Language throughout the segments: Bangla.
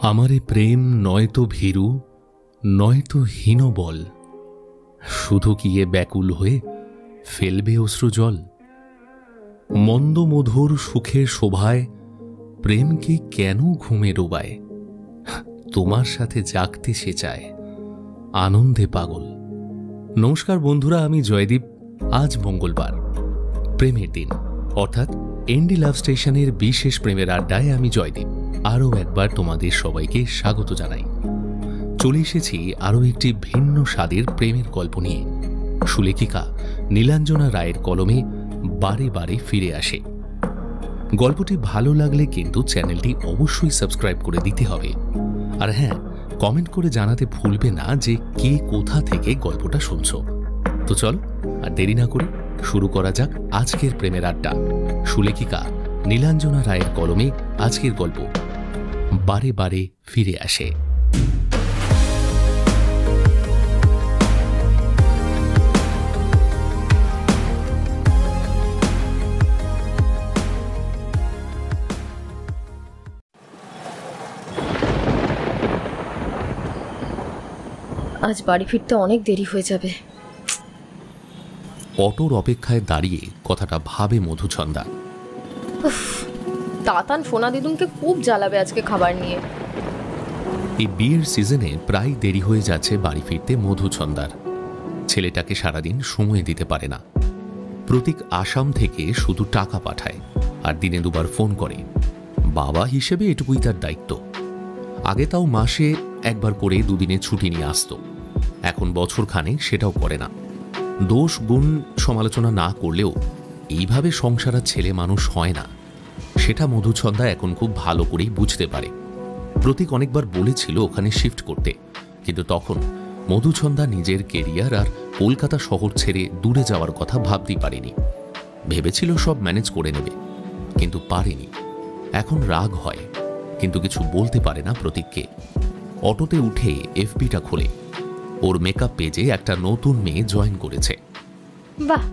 আমারে প্রেম নয়তো ভীরু নয়তো হীনবল, শুধু কি এ ব্যাকুল হয়ে ফেলবে অশ্রু জল। মন্দ মধুর সুখের শোভায় প্রেমকে কেন ঘুমে ডোবায়, তোমার সাথে জাগতে সে চায় আনন্দে পাগল। নমস্কার বন্ধুরা, আমি জয়দীপ। আজ মঙ্গলবার, প্রেমের দিন, অর্থাৎ এনডি লাভ স্টেশনের বিশেষ প্রেমের আড্ডায় আমি জয়দীপ আরও একবার তোমাদের সবাইকে স্বাগত জানাই। চলে এসেছি আরও একটি ভিন্ন স্বাদের প্রেমের গল্প নিয়ে। সুলেখিকা নীলাঞ্জনা রায়ের কলমে বারে বারে ফিরে আসে। গল্পটি ভালো লাগলে কিন্তু চ্যানেলটি অবশ্যই সাবস্ক্রাইব করে দিতে হবে। আর হ্যাঁ, কমেন্ট করে জানাতে ভুলবে না যে কে কোথা থেকে গল্পটা শুনছো। তো চলো আর দেরি না করে শুরু করা যাক আজকের প্রেমের আড্ডা। সুলেখিকা নীলাঞ্জনা রায়ের কলমে আজকের গল্প বারে বারে ফিরে আসে। আজ বাড়ি ফিরতে অনেক দেরি হয়ে যাবে। অটোর অপেক্ষায় দাঁড়িয়ে কথাটা ভাবে মধুছন্দা। তাতান সোনা দিদুনকে খুব জ্বালাবে আজকে খাবার নিয়ে। এই বিয়ের সিজনে প্রায় দেরি হয়ে যাচ্ছে বাড়ি ফিরতে মধুছন্দার। ছেলেটাকে সারাদিন সময় দিতে পারে না। প্রতীক আসাম থেকে শুধু টাকা পাঠায় আর দিনে দুবার ফোন করে। বাবা হিসেবে এটুকুই তার দায়িত্ব। আগে তাও মাসে একবার করে দুদিনে ছুটি নিয়ে আসত, এখন বছরখানে সেটাও করে না। দোষ গুণ সমালোচনা না করলেও এইভাবে সংসার ছেলে মানুষ হয় না, সেটা মধুছন্দা এখন খুব ভালো করেই বুঝতে পারে। প্রতীক অনেকবার বলেছিল ওখানে শিফট করতে, কিন্তু তখন মধুছন্দা নিজের কেরিয়ার আর কলকাতা শহর ছেড়ে দূরে যাওয়ার কথা ভাবতেই পারেনি। ভেবেছিল সব ম্যানেজ করে নেবে, কিন্তু পারেনি। এখন রাগ হয়, কিন্তু কিছু বলতে পারে না প্রতীককে। অটোতে উঠে এফবিটা খোলে। ওর মেকআপ পেজে একটা নতুন মেয়ে জয়েন করেছে। বাহ,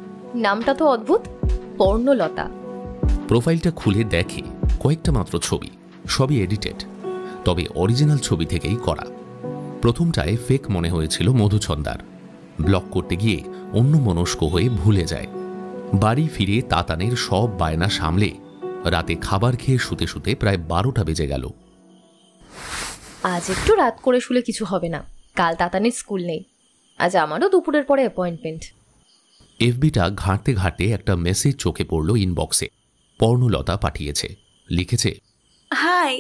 নামটা তো অদ্ভুত, পর্ণলতা। প্রোফাইলটা খুলে দেখে কয়েকটা মাত্র ছবি, সবই এডিটেড, তবে অরিজিনাল ছবি থেকেই করা। প্রথমটায় ফেক মনে হয়েছিল মধুছন্দার। ব্লক করতে গিয়ে অন্যমনস্ক হয়ে ভুলে যায়। বাড়ি ফিরে তাতানের সব বায়না সামলে রাতে খাবার খেয়ে শুতে শুতে প্রায় 12টা বেজে গেল। আজ একটু রাত করে শুলে কিছু হবে না, কাল তাতানের স্কুল নেই। আজ আমারও দুপুরের পরে অ্যাপয়েন্টমেন্ট। এফবিটা ঘাঁটতে ঘাঁটতে একটা মেসেজ চোখে পড়ল ইনবক্সে। পর্ণলতা পাঠিয়েছে, লিখেছে, হাই,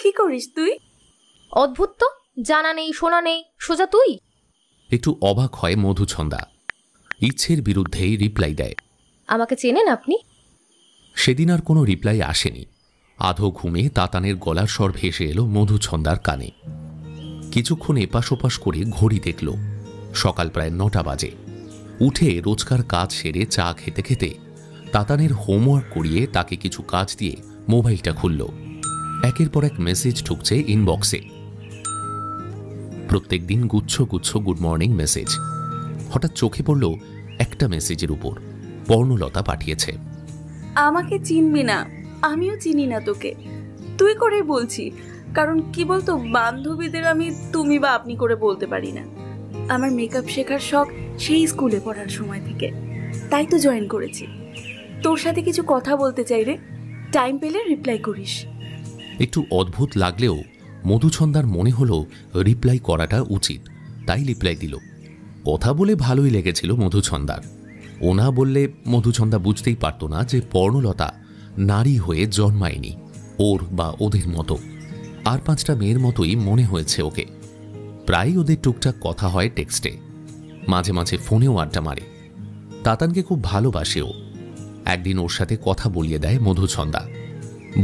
কি করিস তুই? অদ্ভুত তো, জানা নেই শোনা নেই, সোজা তুই। একটু অবাক হয় মধুছন্দা। ইচ্ছের বিরুদ্ধেই রিপ্লাই দেয়। আমাকে চেনেন আপনি? সেদিন আর কোনো রিপ্লাই আসেনি। আধো ঘুমে তাতানের গলার স্বর ভেসে এলো মধুছন্দার কানে। কিছুক্ষণ এপাশ ওপাশ করে ঘড়ি দেখল, সকাল প্রায় 9টা বাজে। উঠে রোজকার কাজ সেরে চা খেতে খেতে তাতানের হোমওয়ার্ক করিয়ে তাকে কিছু কাজ দিয়ে মোবাইলটা খুলল। একের পর এক মেসেজ ঢুকছে ইনবক্সে। প্রত্যেক দিন গুচ্ছ গুচ্ছ গুড মর্নিং মেসেজ। হঠাৎ চোখে পড়ল একটা মেসেজের উপর। পর্ণলতা পাঠিয়েছে, আমাকে চিনবি না, আমিও চিনি না তোকে। তুই করে বলছি, কারণ কি বলতো, বান্ধবীদের আমি তুমি বা আপনি করে বলতে পারি না। আমার মেকআপ শেখার শখ সেই স্কুলে পড়ার সময় থেকে, তাই তো জয়েন করেছি। তোর সাথে কিছু কথা বলতে চাই রে, টাইম পেলে রিপ্লাই করিস। একটু অদ্ভুত লাগলেও মধুছন্দার মনে হলো রিপ্লাই করাটা উচিত, তাই রিপ্লাই দিল। কথা বলে ভালোই লেগেছিল মধুছন্দার। ও না বললে মধুছন্দা বুঝতেই পারত না যে পর্ণলতা নারী হয়ে জন্মায়নি ওর বা ওদের মতো। আর 5টা মেয়ের মতোই মনে হয়েছে ওকে। প্রায় ওদের টুকটাক কথা হয় টেক্সটে, মাঝে মাঝে ফোনেও আড্ডা মারে। তাতানকে খুব ভালোবাসে ও। একদিন ওর সাথে কথা বলিয়ে দেয় মধুছন্দা।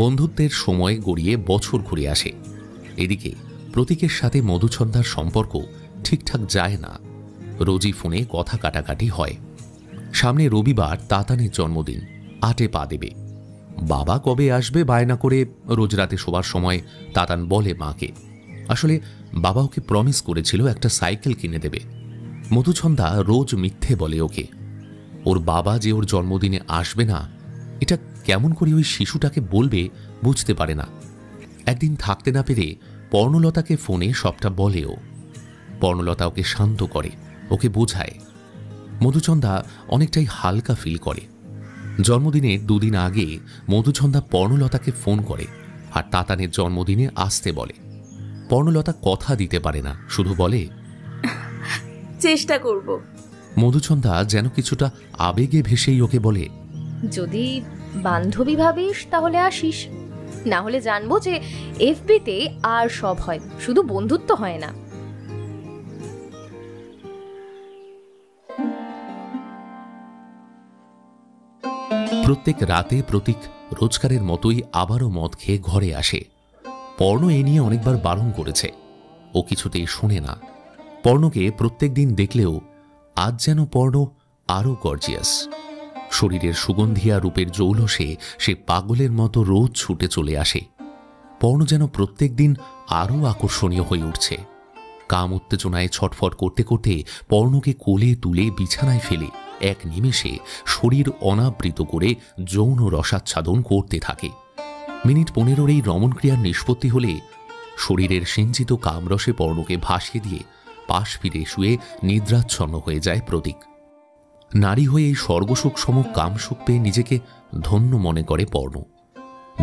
বন্ধুত্বের সময় গড়িয়ে বছর ঘুরে আসে। এদিকে প্রতীকের সাথে মধুছন্দার সম্পর্ক ঠিকঠাক যায় না। রোজই ফোনে কথা কাটাকাটি হয়। সামনে রবিবার তাতানের জন্মদিন, 8-এ পা দেবে। বাবা কবে আসবে বায়না করে রোজ রাতে শোবার সময় তাতান বলে মাকে। আসলে বাবা ওকে প্রমিস করেছিল একটা সাইকেল কিনে দেবে। মধুছন্দা রোজ মিথ্যে বলে ওকে। ওর বাবা যে ওর জন্মদিনে আসবে না, এটা কেমন করে ওই শিশুটাকে বলবে বুঝতে পারে না। একদিন থাকতে না পেরে পর্ণলতাকে ফোনে সবটা বলেও। পর্ণলতা ওকে শান্ত করে, ওকে বোঝায়। মধুচন্দা অনেকটাই হালকা ফিল করে। জন্মদিনের 2 দিন আগে মধুচন্দা পর্ণলতাকে ফোন করে আর তাতানের জন্মদিনে আসতে বলে। পর্ণলতা কথা দিতে পারে না, শুধু বলে চেষ্টা করব। মধুচন্দা যেন কিছুটা আবেগে ভেসেই ওকে বলে, যদি বান্ধবী ভাবিস তাহলে আসিস, না হলে জানবো যে এফবিতে আর সব হয়, শুধু বন্ধুত্ব হয় না। প্রত্যেক রাতে প্রতীক রোজকারের মতোই আবারও মদ খেয়ে ঘরে আসে। পর্ণ এ নিয়ে অনেকবার বারণ করেছে, ও কিছুতেই শোনে না। পর্ণকে প্রত্যেক দিন দেখলেও আজ যেন পর্ণ আরও গর্জিয়াস। শরীরের সুগন্ধিয়া রূপের জৌলসে সে পাগলের মতো রোজ ছুটে চলে আসে। পর্ণ যেন প্রত্যেক দিন আরও আকর্ষণীয় হয়ে উঠছে। কাম উত্তেজনায় ছটফট করতে করতে পর্ণকে কোলে তুলে বিছানায় ফেলে এক নিমেষে শরীর অনাবৃত করে যৌন রসাচ্ছাদন করতে থাকে। মিনিট 15 এই রমণক্রিয়ার নিষ্পত্তি হলে শরীরের সিঞ্চিত কামরসে পর্ণকে ভাসিয়ে দিয়ে পাশ ফিরে শুয়ে নিদ্রাচ্ছন্ন হয়ে যায় প্রতীক। নারী হয়ে এই স্বর্গসুখ সম কামসুখ পেয়ে নিজেকে ধন্য মনে করে পর্ণ।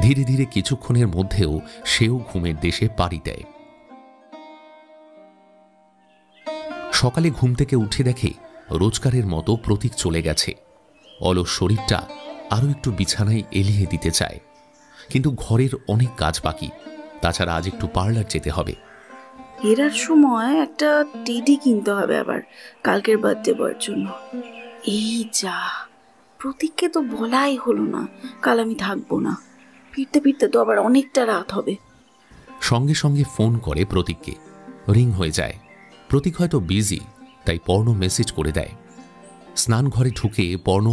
ধীরে ধীরে কিছুক্ষণের মধ্যেও সেও ঘুমের দেশে পাড়ি দেয়। সকালে ঘুম থেকে উঠে দেখে রোজকারের মতো প্রতীক চলে গেছে। অলস শরীরটা আরও একটু বিছানায় এলিয়ে দিতে চায়, কিন্তু ঘরের অনেক কাজ বাকি। তাছাড়া আজ একটু পার্লার যেতে হবে। এরার সময় একটা টিডি কিনতে হবে আবার কালকের বার্থডে বয়ের জন্য। এই যা, প্রতীককে তো বলাই হলো না কাল আমি থাকবো না। ফিরতে ফিরতে তো আবার অনেকটা রাত হবে। সঙ্গে সঙ্গে ফোন করে প্রতীককে। রিং হয়ে যায়। প্রতীক হয়তো বিজি, তাই পর্ণ মেসেজ করে দেয়। স্নান ঘরে ঢুকে পর্ণ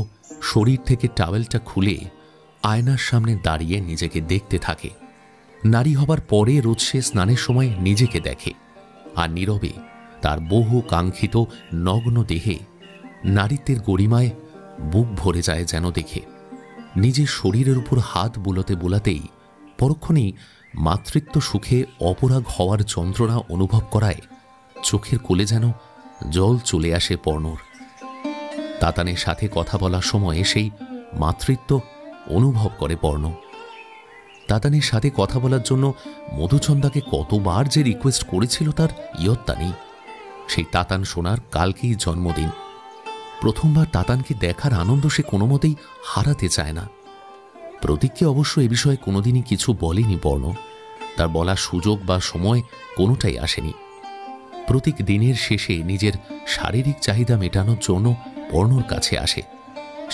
শরীর থেকে টাওয়েলটা খুলে আয়নার সামনে দাঁড়িয়ে নিজেকে দেখতে থাকে। নারী হবার পরে রোজ সে স্নানের সময় নিজেকে দেখে, আর নীরবে তার বহু কাঙ্ক্ষিত নগ্ন দেহে নারীত্বের গরিমায় বুক ভরে যায় যেন দেখে। নিজের শরীরের উপর হাত বুলোতে বোলাতেই পরক্ষণেই মাতৃত্ব সুখে অপরাগ হওয়ার যন্ত্রণা অনুভব করায় চোখের কোলে যেন জল চলে আসে পর্ণর। তাতানের সাথে কথা বলার সময় সেই মাতৃত্ব অনুভব করে পর্ণ। তাতানের সাথে কথা বলার জন্য মধুচন্দাকে কতবার যে রিকোয়েস্ট করেছিল তার ইয়ত্তা নেই। সেই তাতান সোনার কালকেই জন্মদিন। প্রথমবার তাতানকে দেখার আনন্দ সে কোনো মতেই হারাতে চায় না। প্রতীককে অবশ্য এ বিষয়ে কোনোদিনই কিছু বলেনি পর্ণ। তার বলার সুযোগ বা সময় কোনোটাই আসেনি। প্রতীক দিনের শেষে নিজের শারীরিক চাহিদা মেটানোর জন্য পর্ণর কাছে আসে,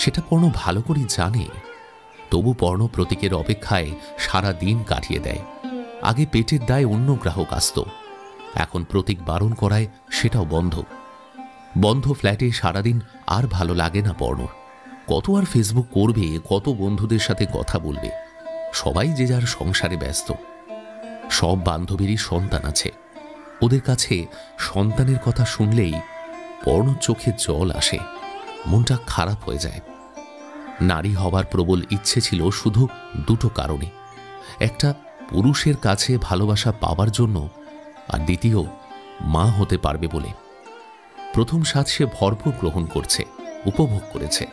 সেটা পর্ণ ভালো করেই জানে। তবু পর্ণ প্রতীকের অপেক্ষায় সারা দিন কাটিয়ে দেয়। আগে পেটের দায়ে অন্য গ্রাহক আসত, এখন প্রতীক বারণ করায় সেটাও বন্ধ। বন্ধ ফ্ল্যাটে সারাদিন আর ভালো লাগে না পর্ণর। কত আর ফেসবুক করবে, কত বন্ধুদের সাথে কথা বলবে। সবাই যে যার সংসারে ব্যস্ত। সব বান্ধবীরই সন্তান আছে। ওদের কাছে সন্তানের কথা শুনলেই পর্ণ চোখে জল আসে, মনটা খারাপ হয়ে যায়। নারী হবার প্রবল ইচ্ছে ছিল শুধু দুটো কারণে। একটা, পুরুষের কাছে ভালোবাসা পাবার জন্য, আর দ্বিতীয়, মা হতে পারবে বলে। প্রথম স্বাদ সে ভরপুর গ্রহণ করছে, উপভোগ করেছে।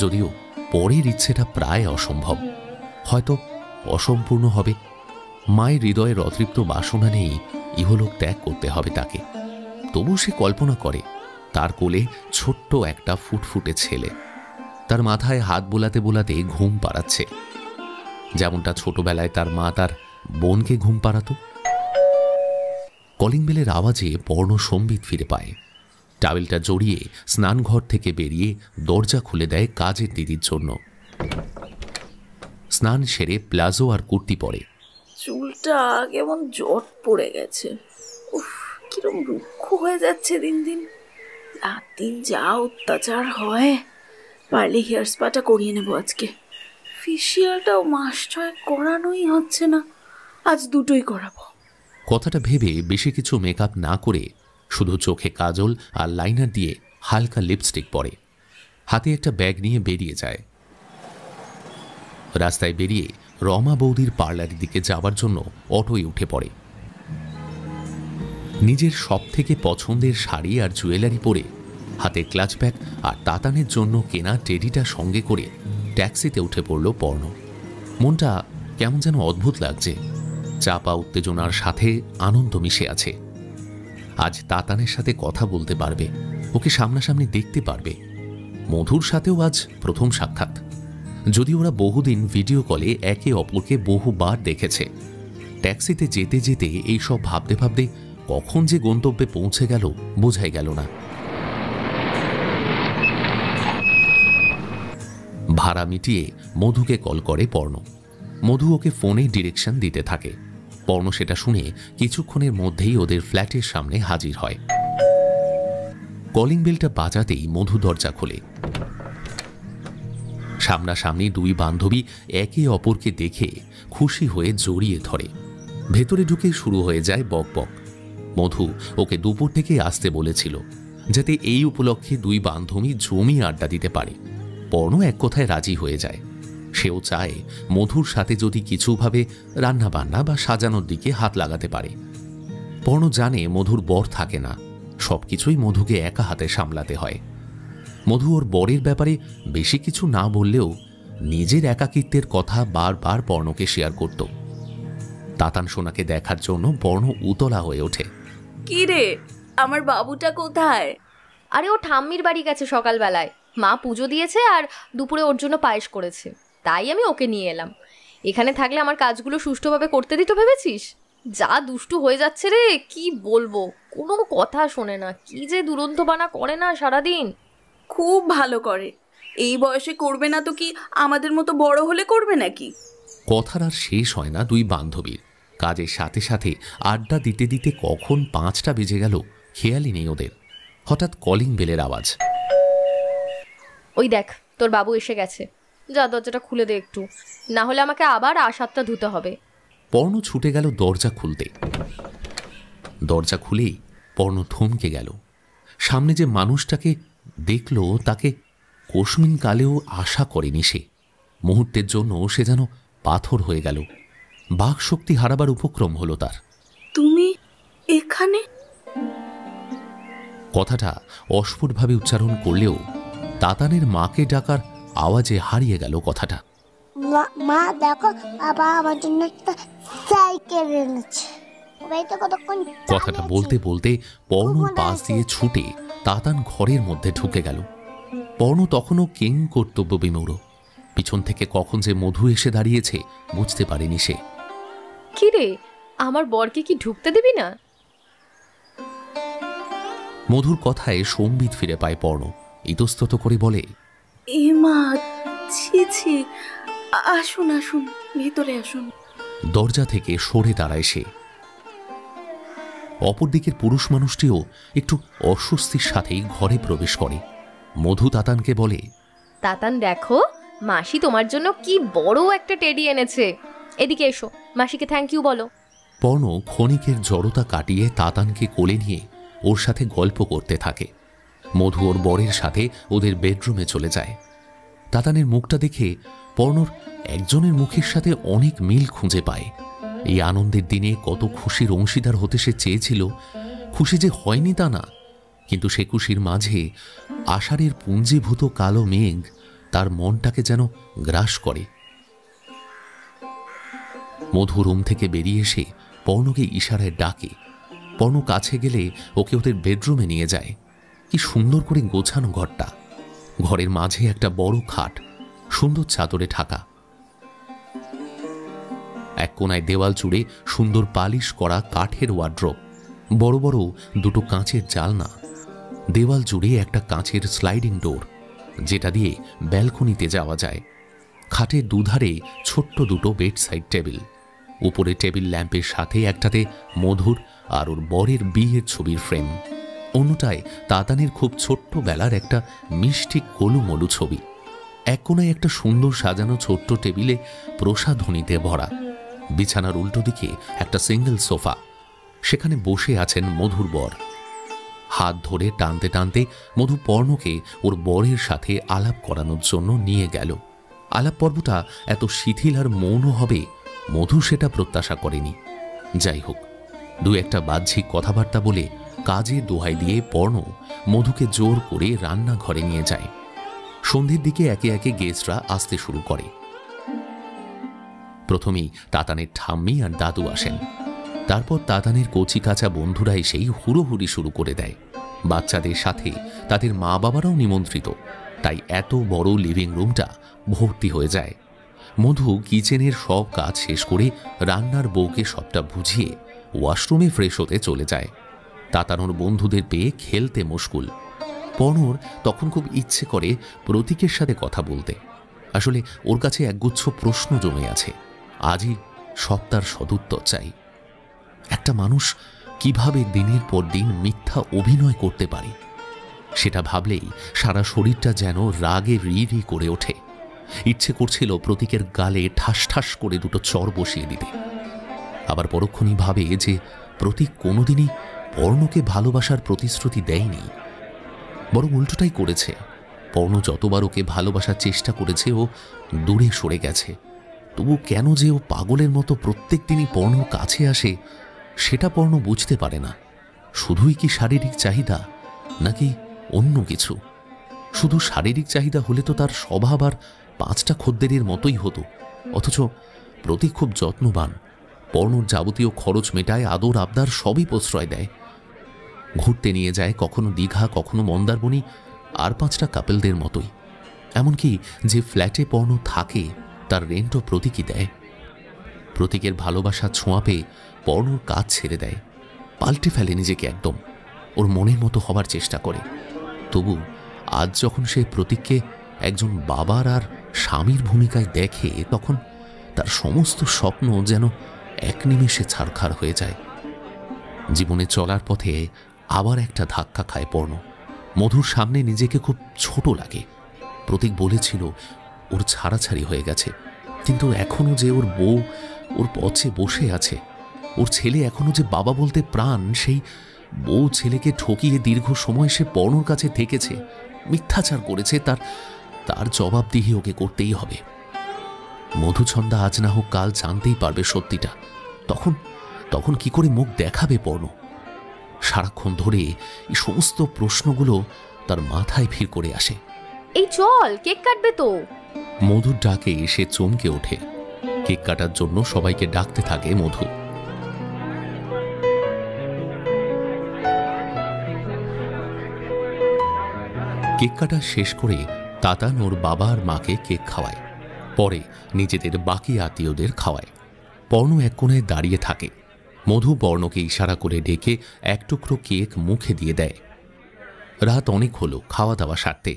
যদিও পরের ইচ্ছেটা প্রায় অসম্ভব, হয়তো অসম্পূর্ণ হবে। মায়ের হৃদয়ের অতৃপ্ত বাসনা নেই, ইহলোক ত্যাগ করতে হবে তাকে। তবু সে কল্পনা করে তার কোলে ছোট্ট একটা ফুটফুটে ছেলে, তার মাথায় হাত বোলাতে বোলাতে ঘুম পাড়াচ্ছে, যেমনটা ছোটবেলায় তার মা তার বোনকে ঘুম পাড়াতো। কলিং বেলের আওয়াজে পর্ণ সম্বিত ফিরে পায়। টাওয়েলটা জড়িয়ে স্নানঘর থেকে বেরিয়ে দরজা খুলে দেয় কাজের দিদির জন্য। স্নান সেরে প্লাজো আর কুর্তি পরে। চুলটা কেমন জট পড়ে গেছে। উফ, কিরম রুক্ষ হয়ে যাচ্ছে দিন দিন। রাত দিন যা অত্যাচার হয়। পারলে হেয়ার স্পাটা করিয়ে নেবো আজকে। ফেসিয়ালটাও মাস 6 করানোই হচ্ছে না, আজ দুটোই করাবো। কথাটা ভেবে বেশি কিছু মেকআপ না করে শুধু চোখে কাজল আর লাইনার দিয়ে হালকা লিপস্টিক পরে হাতে একটা ব্যাগ নিয়ে বেরিয়ে যায়। রাস্তায় বেরিয়ে রমা বৌদির পার্লারের দিকে যাবার জন্য অটোয় উঠে পড়ে। নিজের সব থেকে পছন্দের শাড়ি আর জুয়েলারি পরে, হাতে ক্লাচ ব্যাগ আর তাতানের জন্য কেনা টেডিটা সঙ্গে করে ট্যাক্সিতে উঠে পড়ল পর্ণ। মনটা কেমন যেন অদ্ভুত লাগছে, চাপা উত্তেজনার সাথে আনন্দ মিশে আছে। আজ তাতানের সাথে কথা বলতে পারবে, ওকে সামনাসামনি দেখতে পারবে। মধুর সাথেও আজ প্রথম সাক্ষাৎ, যদি ওরা বহুদিন ভিডিও কলে একে অপরকে বহুবার দেখেছে। ট্যাক্সিতে যেতে যেতে এইসব ভাবতে ভাবতে কখন যে গন্তব্যে পৌঁছে গেল বোঝাই গেল না। ভাড়া মিটিয়ে মধুকে কল করে পর্ণ। মধু ওকে ফোনে ডিরেকশন দিতে থাকে। পর্ণ সেটা শুনে কিছুক্ষণের মধ্যেই ওদের ফ্ল্যাটের সামনে হাজির হয়। কলিং বেলটা বাজাতেই মধু দরজা খোলে। সামনাসামনি দুই বান্ধবী একে অপরকে দেখে খুশি হয়ে জড়িয়ে ধরে। ভেতরে ঢুকে শুরু হয়ে যায় বকবক। মধু ওকে দুপুর থেকে আসতে বলেছিল, যাতে এই উপলক্ষে দুই বান্ধবী জমি আড্ডা দিতে পারে। পর্ণ এক কথায় রাজি হয়ে যায়। সেও চায় মধুর সাথে যদি কিছুভাবে রান্নাবান্না বা সাজানোর দিকে হাত লাগাতে পারে। পর্ণ জানে মধুর বর থাকে না, সবকিছুই মধুকে একা হাতে সামলাতে হয়। মধু ওর বরের ব্যাপারে বেশি কিছু না বললেও নিজের একাকিত্বের কথা বারবার পর্ণকে শেয়ার করত। তাতান সোনাকে দেখার জন্য পর্ণ উতলা হয়ে ওঠে। কি রে, আমার বাবুটা কোথায়? আরে ও ঠাম্মির বাড়ি গেছে সকালবেলায়, মা পুজো দিয়েছে আর দুপুরে ওর জন্য পায়েস করেছে, তাই আমি ওকে নিয়ে এলাম। এখানে থাকলে আমার কাজগুলো সুষ্ঠুভাবে করতে দিত ভেবেছিস? যা দুষ্টু হয়ে যাচ্ছে রে, কি বলবো, কোনো কথা শোনে না, কি যে দুরন্তবানা করে না সারাদিন। খুব ভালো করে, এই বয়সে করবে না তো কি আমাদের মতো বড় হলে করবে নাকি? কথার আর শেষ হয় না দুই বান্ধবীর। কাজের সাথে সাথে আড্ডা দিতে দিতে কখন 5টা বেজে গেল খেয়ালই নেই ওদের। হঠাৎ কলিং বেলের আওয়াজ। ওই দেখ, তোর বাবু এসে গেছে, যা দরজাটা খুলে দে একটু, না হলে আমাকে আবার আসাতটা ধুতে হবে। পর্ণ ছুটে গেল দরজা খুলতে। দরজা খুলেই পর্ণ থমকে গেল। সামনে যে মানুষটাকে দেখল তাকে কোশমিন কালেও আশা করেনি সে। মুহূর্তের জন্য সে যেন পাথর হয়ে গেল। বাক শক্তি হারাবার উপক্রম হলো তার। তুমি এখানে? কথাটা অস্ফুটভাবে উচ্চারণ করলেও তাতানের মাকে ডাকার আওয়াজে হারিয়ে গেল কথাটা। মা দেখো, বাবা আমার জন্য একটা সাইকেল এনেছে। কথাটা বলতে বলতে পর্ণ পাশ দিয়ে ছুটে তাতান ঘরের মধ্যে ঢুকে গেল। পর্ণ তখনও কিং কর্তব্য বিমূঢ়। পিছন থেকে কখন যে মধু এসে দাঁড়িয়েছে বুঝতে পারেনি সে। কি রে, আমার বরকে কি ঢুকতে দিবি না? মধুর কথায় সম্বিত ফিরে পায় পর্ণ। ইতস্তত করে বলে, এ মা, ছি ছি, আসুন আসুন, ভিতরে আসুন। দরজা থেকে সরে দাঁড়ায় সে। অপরদিকের পুরুষ মানুষটিও একটু অস্বস্তির সাথেই ঘরে প্রবেশ করে। মধু তাতানকে বলে, তাতান দেখো, মাসি তোমার জন্য কি বড় একটা টেডি এনেছে, এদিকে এসো, মাসিকে থ্যাংক ইউ বলো। পর্ণ ক্ষণিকের জড়তা কাটিয়ে তাতানকে কোলে নিয়ে ওর সাথে গল্প করতে থাকে। মধু ওর বরের সাথে ওদের বেডরুমে চলে যায়। তাতানের মুখটা দেখে পর্ণর একজনের মুখের সাথে অনেক মিল খুঁজে পায়। এই আনন্দের দিনে কত খুশির অংশীদার হতে সে চেয়েছিল। খুশি যে হয়নি তা না, কিন্তু সে খুশির মাঝে আষাঢ়ের পুঞ্জীভূত কালো মেঘ তার মনটাকে যেন গ্রাস করে। মধু রুম থেকে বেরিয়ে এসে পর্ণকে ইশারায় ডাকে। পর্ণ কাছে গেলে ওকে ওদের বেডরুমে নিয়ে যায়। কি সুন্দর করে গোছানো ঘরটা। ঘরের মাঝে একটা বড় খাট, সুন্দর চাদরে ঢাকা। এক কোনায় দেওয়াল জুড়ে সুন্দর পালিশ করা কাঠের ওয়ার্ড্রোব, বড় বড় দুটো কাঁচের জালনা। দেওয়াল জুড়ে একটা কাঁচের স্লাইডিং ডোর, যেটা দিয়ে ব্যালকনিতে যাওয়া যায়। খাটের দুধারে ছোট্ট দুটো বেডসাইড টেবিল। উপরে টেবিল ল্যাম্পের সাথে একটাতে মধুর আর ওর বরের বিয়ের ছবির ফ্রেম, অন্যটায় তাতানের খুব ছোট্টবেলার একটা মিষ্টি কলুমলু ছবি। এক কোনায় একটা সুন্দর সাজানো ছোট্ট টেবিলে প্রসাধনীতে ভরা। বিছানার উল্টো দিকে একটা সিঙ্গেল সোফা, সেখানে বসে আছেন মধুর বর। হাত ধরে টানতে টানতে মধু পর্ণকে ওর বরের সাথে আলাপ করানোর জন্য নিয়ে গেল। আলাপ পর্বটা এত শিথিল আর মৌন হবে মধু সেটা প্রত্যাশা করেনি। যাই হোক, দু একটা বাহ্যিক কথাবার্তা বলে কাজে দোহাই দিয়ে পর্ণ মধুকে জোর করে রান্নাঘরে নিয়ে যায়। সন্ধ্যের দিকে একে একে গেস্টরা আসতে শুরু করে। প্রথমেই তাতানের ঠাম্মি আর দাদু আসেন। তারপর তাতানের কচি কাঁচা বন্ধুরা এসেই হুড়োহুড়ি শুরু করে দেয়। বাচ্চাদের সাথে তাদের মা বাবারাও নিমন্ত্রিত, তাই এত বড় লিভিং রুমটা ভর্তি হয়ে যায়। মধু কিচেনের সব কাজ শেষ করে রান্নার বউকে সবটা বুঝিয়ে ওয়াশরুমে ফ্রেশ হতে চলে যায়। তাতানোর বন্ধুদের পেয়ে খেলতে মুশকুল। পর্ণর তখন খুব ইচ্ছে করে প্রতীকের সাথে কথা বলতে। আসলে ওর কাছে একগুচ্ছ প্রশ্ন জমে আছে, আজই সব তার সদুত্তর চাই। একটা মানুষ কিভাবে দিনের পর দিন মিথ্যা অভিনয় করতে পারে, সেটা ভাবলেই সারা শরীরটা যেন রাগে রি রি করে ওঠে। ইচ্ছে করছিল প্রতীকের গালে ঠাস ঠাস করে দুটো চর বসিয়ে দিতে। আবার পরক্ষণই ভাবে যে প্রতীক কোনোদিনই পর্ণকে ভালোবাসার প্রতিশ্রুতি দেয়নি, বরং উল্টোটাই করেছে। পর্ণ যতবার ওকে ভালোবাসার চেষ্টা করেছে ও দূরে সরে গেছে। তবু কেন যে ও পাগলের মতো প্রত্যেক দিনই পর্ণর কাছে আসে সেটা পর্ণ বুঝতে পারে না। শুধুই কি শারীরিক চাহিদা, নাকি অন্য কিছু? শুধু শারীরিক চাহিদা হলে তো তার স্বভাব আর 5টা খদ্দেরের মতোই হতো। অথচ প্রতীক খুব যত্নবান, পর্ণর যাবতীয় খরচ মেটায়, আদর আবদার সবই প্রশ্রয় দেয়। ঘুরতে নিয়ে যায় কখনো দীঘা, কখনো মন্দারমণি, আর 5টা কাপেলদের মতোই। এমনকি যে ফ্ল্যাটে পর্ণ থাকে তার রেন্টও প্রতীকই দেয়। প্রতীকের ভালোবাসা ছোঁয়া পেয়ে পর্ণর কাজ ছেড়ে দেয়, পাল্টে ফেলে নিজেকে একদম। ওর মনের মতো হবার চেষ্টা করে। তবু আজ যখন সে প্রতীককে একজন বাবার আর স্বামীর ভূমিকায় দেখে, তখন তার সমস্ত স্বপ্ন যেন এক নিমেষে ছারখার হয়ে যায়। জীবনে চলার পথে আবার একটা ধাক্কা খায় পর্ণ। মধুর সামনে নিজেকে খুব ছোট লাগে। প্রতীক বলেছিল ওর ছাড়াছাড়ি হয়ে গেছে, কিন্তু এখনো যে ওর বউ ওর পথে বসে আছে, ওর ছেলে এখনো যে বাবা বলতে প্রাণ, সেই বউ ছেলেকে ঠকিয়ে দীর্ঘ সময় সে পর্ণর কাছে থেকেছে, মিথ্যাচার করেছে, তার জবাবদিহি ওকে করতেই হবে। মধুছন্দা আজ না হোক কাল জানতেই পারবে সত্যিটা। তখন কি করে মুখ দেখাবে পর্ণ? সারাক্ষণ ধরে এই সমস্ত প্রশ্নগুলো তার মাথায় ভিড় করে আসে। এই চল, কেক কাটবে তো। মধুর ডাকে সে চমকে ওঠে। কেক কাটার জন্য সবাইকে ডাকতে থাকে মধু। কেক কাটা শেষ করে তাতান ওর বাবা আর মাকে কেক খাওয়ায়, পরে নিজেদের বাকি আত্মীয়দের খাওয়ায়। পর্ণ এক কোণায় দাঁড়িয়ে থাকে। মধু পর্ণকে ইশারা করে ডেকে এক টুকরো কেক মুখে দিয়ে দেয়। রাত অনেক হলো খাওয়া দাওয়া সারতে।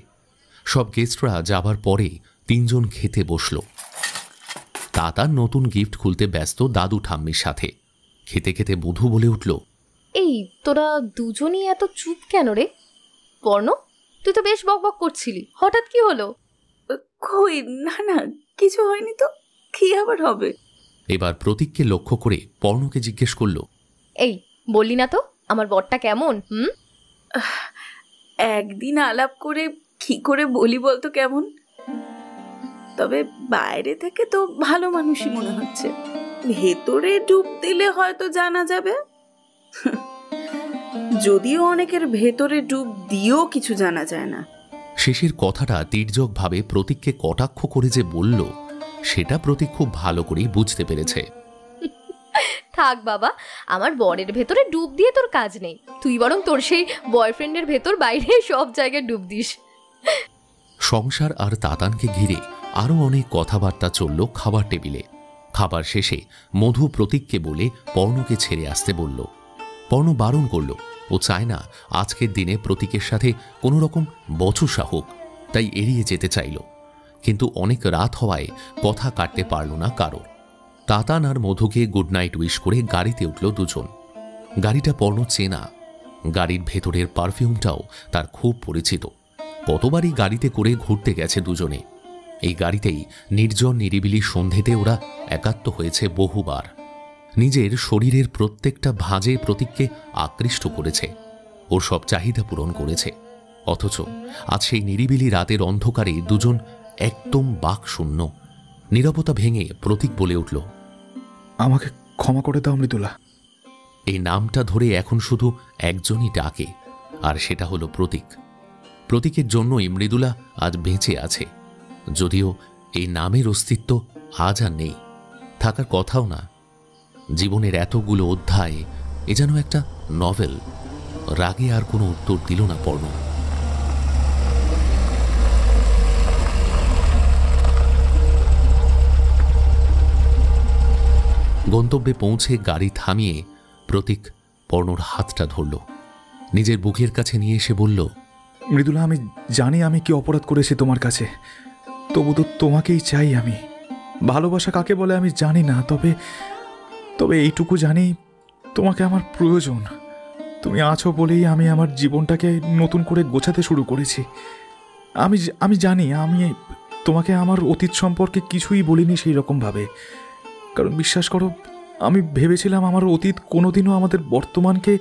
সব গেস্টরা যাবার পরে 3 জন খেতে বসল। তাতার নতুন গিফট খুলতে ব্যস্ত দাদু ঠাম্মির সাথে। খেতে খেতে মধু বলে উঠল, এই তোরা দুজনই এত চুপ কেন রে? পর্ণ, তুই তো বেশ বকবক করছিলি, হঠাৎ কি হলো? কই না, কিছু হয়নি তো, কি আবার হবে? এবার প্রতীককে লক্ষ্য করে পর্ণকে জিজ্ঞেস করল, এই বললি না তো আমার বরটা কেমন? একদিন আলাপ করে কি করে বলি বলতো কেমন? তবে বাইরে থেকে তো ভালো মানুষই মনে হচ্ছে, ভেতরে ডুব দিলে হয়তো জানা যাবে। যদিও অনেকের ভেতরে ডুব দিয়েও কিছু জানা যায় না। শেষের কথাটা তির্যক ভাবে প্রতীককে কটাক্ষ করে যে বলল, সেটা প্রতীক খুব ভালো করেই বুঝতে পেরেছে। থাক বাবা, আমার বরের ভেতরে ডুব দিয়ে তোর কাজ নেই। তুই বরং তোর সেই বয়ফ্রেন্ডের ভেতর বাইরে সব জায়গায় ডুব দিস। সংসার আর তাতানকে ঘিরে আরো অনেক কথাবার্তা চলল খাবার টেবিলে। খাবার শেষে মধু প্রতীককে বলে পর্ণকে ছেড়ে আসতে বলল। পর্ণ বারণ করল, ও চায় না আজকের দিনে প্রতীকের সাথে কোনো রকম বচসা হোক, তাই এড়িয়ে যেতে চাইল। কিন্তু অনেক রাত হওয়ায় কথা কাটতে পারল না কারো। তাতান আর মধুকে গুড নাইট উইশ করে গাড়িতে উঠল দুজন। গাড়িটা পর্ণ চেনা, গাড়ির ভেতরের পারফিউমটাও তার খুব পরিচিত। কতবারই গাড়িতে করে ঘুরতে গেছে দুজনে। এই গাড়িতেই নির্জন নিরিবিলি সন্ধেতে ওরা একাত্ম হয়েছে বহুবার। নিজের শরীরের প্রত্যেকটা ভাঁজে প্রতীককে আকৃষ্ট করেছে, ওর সব চাহিদা পূরণ করেছে। অথচ আজ সেই নিরিবিলি রাতের অন্ধকারে দুজন একদম বাকশূন্য। নীরবতা ভেঙে প্রতীক বলে উঠল, আমাকে ক্ষমা করে দাও মৃদুলা। এই নামটা ধরে এখন শুধু একজনই ডাকে, আর সেটা হলো প্রতীক। প্রতীকের জন্যই মৃদুলা আজ বেঁচে আছে, যদিও এই নামের অস্তিত্ব আজ আর নেই, থাকার কথাও না। জীবনের এতগুলো অধ্যায়, এ যেন একটা নভেল। রাগে আর কোনো উত্তর দিল না পর্ণ। গন্তব্যে পৌঁছে গাড়ি থামিয়ে প্রতীক পর্ণর হাতটা ধরল, নিজের বুকের কাছে নিয়ে এসে বলল, মৃদুলা, আমি জানি আমি কি অপরাধ করেছি তোমার কাছে, তবু তো তোমাকেই চাই আমি। ভালোবাসা কাকে বলে আমি জানি না, তবে তবে এইটুকু জানি তোমাকে আমার প্রয়োজন। তুমি আছো বলেই আমি আমার জীবনটাকে নতুন করে গোছাতে শুরু করেছি। আমি জানি আমি তোমাকে আমার অতীত সম্পর্কে কিছুই বলিনি সেই রকমভাবে, কারণ বিশ্বাস করো, আমি ভেবেছিলাম আমার অতীত কোনোদিনও আমাদের বর্তমানকে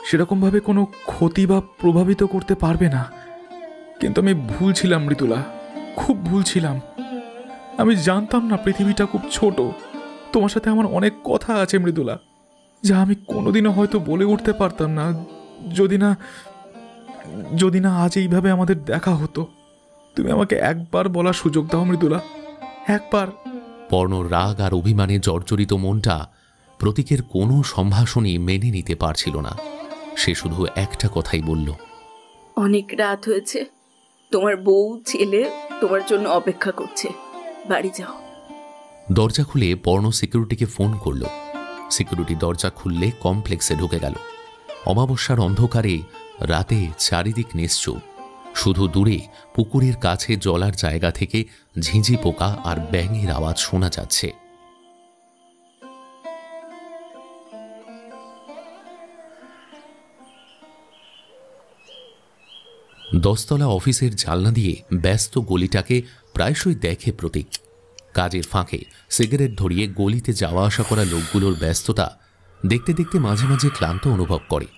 সেরকমভাবে কোনো ক্ষতি বা প্রভাবিত করতে পারবে না। কিন্তু আমি ভুল ছিলাম মৃদুলা, খুব ভুল ছিলাম। আমি জানতাম না পৃথিবীটা খুব ছোট। তোমার সাথে আমার অনেক কথা আছে মৃদুলা, যা আমি কোনোদিনও হয়তো বলে উঠতে পারতাম না যদি না আজ এইভাবে আমাদের দেখা হতো। তুমি আমাকে একবার বলার সুযোগ দাও মৃদুলা, একবার। পর্ণর রাগ আর অভিমানে জর্জরিত মনটা প্রতীকের কোনো সম্ভাষণই মেনে নিতে পারছিল না। সে শুধু একটা কথাই বলল, অনেক রাত হয়েছে, তোমার বউ ছেলে তোমার জন্য অপেক্ষা করছে, বাড়ি যাও। দরজা খুলে পর্ণ সিকিউরিটিকে ফোন করল। সিকিউরিটি দরজা খুললে কমপ্লেক্সে ঢুকে গেল। অমাবস্যার অন্ধকারে রাতে চারিদিক নিশ্চুপ, শুধু দূরে পুকুরের কাছে জলার জায়গা থেকে ঝিঁঝি পোকা আর ব্যাঙের আওয়াজ শোনা যাচ্ছে। দশতলা অফিসের জানলা দিয়ে ব্যস্ত গলিটাকে প্রায়শই দেখে প্রতীক। কাজের ফাঁকে সিগারেট ধরিয়ে গলিতে যাওয়া আসা করা লোকগুলোর ব্যস্ততা দেখতে দেখতে মাঝে মাঝে ক্লান্ত অনুভব করে।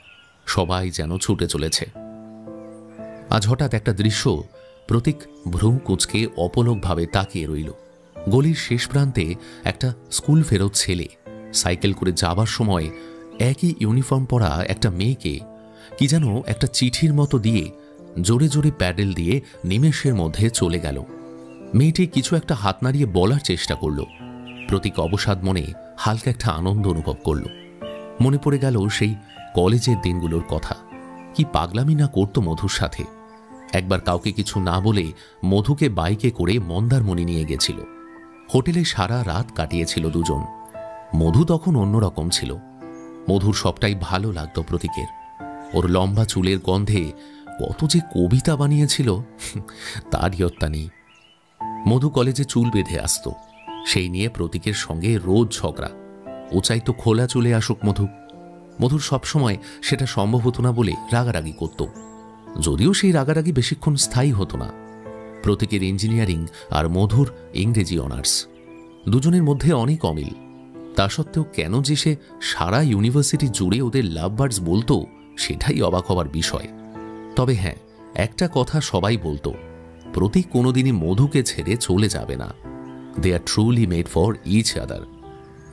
সবাই যেন ছুটে চলেছে। আজ হঠাৎ একটা দৃশ্য প্রতীক ভ্রু কুঁচকে অপলকভাবে তাকিয়ে রইল। গলির শেষ প্রান্তে একটা স্কুল ফেরত ছেলে সাইকেল করে যাবার সময় একই ইউনিফর্ম পরা একটা মেয়েকে কি যেন একটা চিঠির মতো দিয়ে জোরে জোরে প্যাডেল দিয়ে নিমেষের মধ্যে চলে গেল। মেয়েটি কিছু একটা হাত নাড়িয়ে বলার চেষ্টা করল। প্রতীক অবসাদ মনে হালকা একটা আনন্দ অনুভব করল। মনে পড়ে গেল সেই কলেজের দিনগুলোর কথা। কি পাগলামি না করত মধুর সাথে। একবার কাউকে কিছু না বলে মধুকে বাইকে করে মন্দারমণি নিয়ে গেছিল। হোটেলে সারা রাত কাটিয়েছিল দুজন। মধু তখন অন্যরকম ছিল। মধুর সবটাই ভালো লাগত প্রতীকের। ওর লম্বা চুলের গন্ধে কত যে কবিতা বানিয়েছিল তার ইয়ত্তা নেই। মধু কলেজে চুল বেঁধে আসত, সেই নিয়ে প্রতীকের সঙ্গে রোজ ঝগড়া। ও চাইতো খোলা চুলে আসুক মধুর সবসময় সেটা সম্ভব হতো না বলে রাগারাগি করত, যদিও সেই রাগারাগি বেশিক্ষণ স্থায়ী হতো না। প্রতীকের ইঞ্জিনিয়ারিং আর মধুর ইংরেজি অনার্স, দুজনের মধ্যে অনেক অমিল। তা সত্ত্বেও কেন যে সে সারা ইউনিভার্সিটি জুড়ে ওদের লাভ বার্ডস বলতো, সেটাই অবাক হবার বিষয়। তবে হ্যাঁ, একটা কথা সবাই বলতো, প্রতীক কোনোদিনই মধুকে ছেড়ে চলে যাবে না। They are truly made for each other.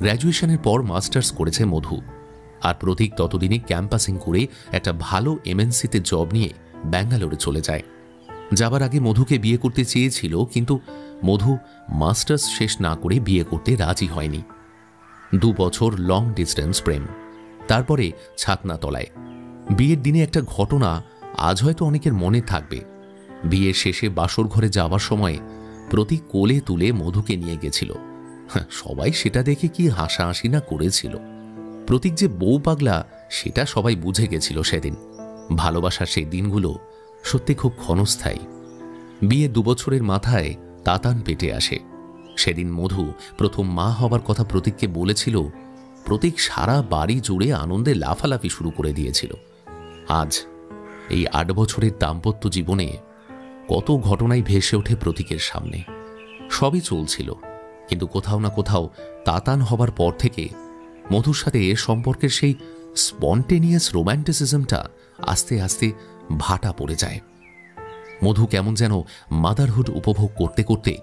গ্র্যাজুয়েশনের পর মাস্টার্স করেছে মধু, আর প্রতীক ততদিনে ক্যাম্পাসিং করে একটা ভালো এমএনসিতে জব নিয়ে ব্যাঙ্গালোরে চলে যায়। যাবার আগে মধুকে বিয়ে করতে চেয়েছিল, কিন্তু মধু মাস্টার্স শেষ না করে বিয়ে করতে রাজি হয়নি। 2 বছর লং ডিস্টেন্স প্রেম, তারপরে ছাতনা তলায়। বিয়ের দিনে একটা ঘটনা আজ হয়তো অনেকের মনে থাকবে। বিয়ের শেষে বাসর ঘরে যাওয়ার সময় প্রতীক কোলে তুলে মধুকে নিয়ে গেছিল। সবাই সেটা দেখে কি হাসাহাসি না করেছিল। প্রতীক যে বউ পাগলা সেটা সবাই বুঝে গেছিল সেদিন। ভালোবাসার সেই দিনগুলো সত্যি খুব ক্ষণস্থায়ী। বিয়ে 2 বছরের মাথায় তাতান পেটে আসে। সেদিন মধু প্রথম মা হবার কথা প্রতীককে বলেছিল। প্রতীক সারা বাড়ি জুড়ে আনন্দে লাফালাফি শুরু করে দিয়েছিল। আজ এই 8 বছরের দাম্পত্য জীবনে কত ঘটনাই ভেসে ওঠে প্রতীকের সামনে। সবই চলছিল, কিন্তু কোথাও না কোথাও তাতান হবার পর থেকে মধুর সাথে সম্পর্কের সেই স্পন্টেনিয়াস রোম্যান্টিসিজমটা আস্তে আস্তে ভাটা পড়ে যায়। মধু কেমন যেন মাদারহুড উপভোগ করতে করতে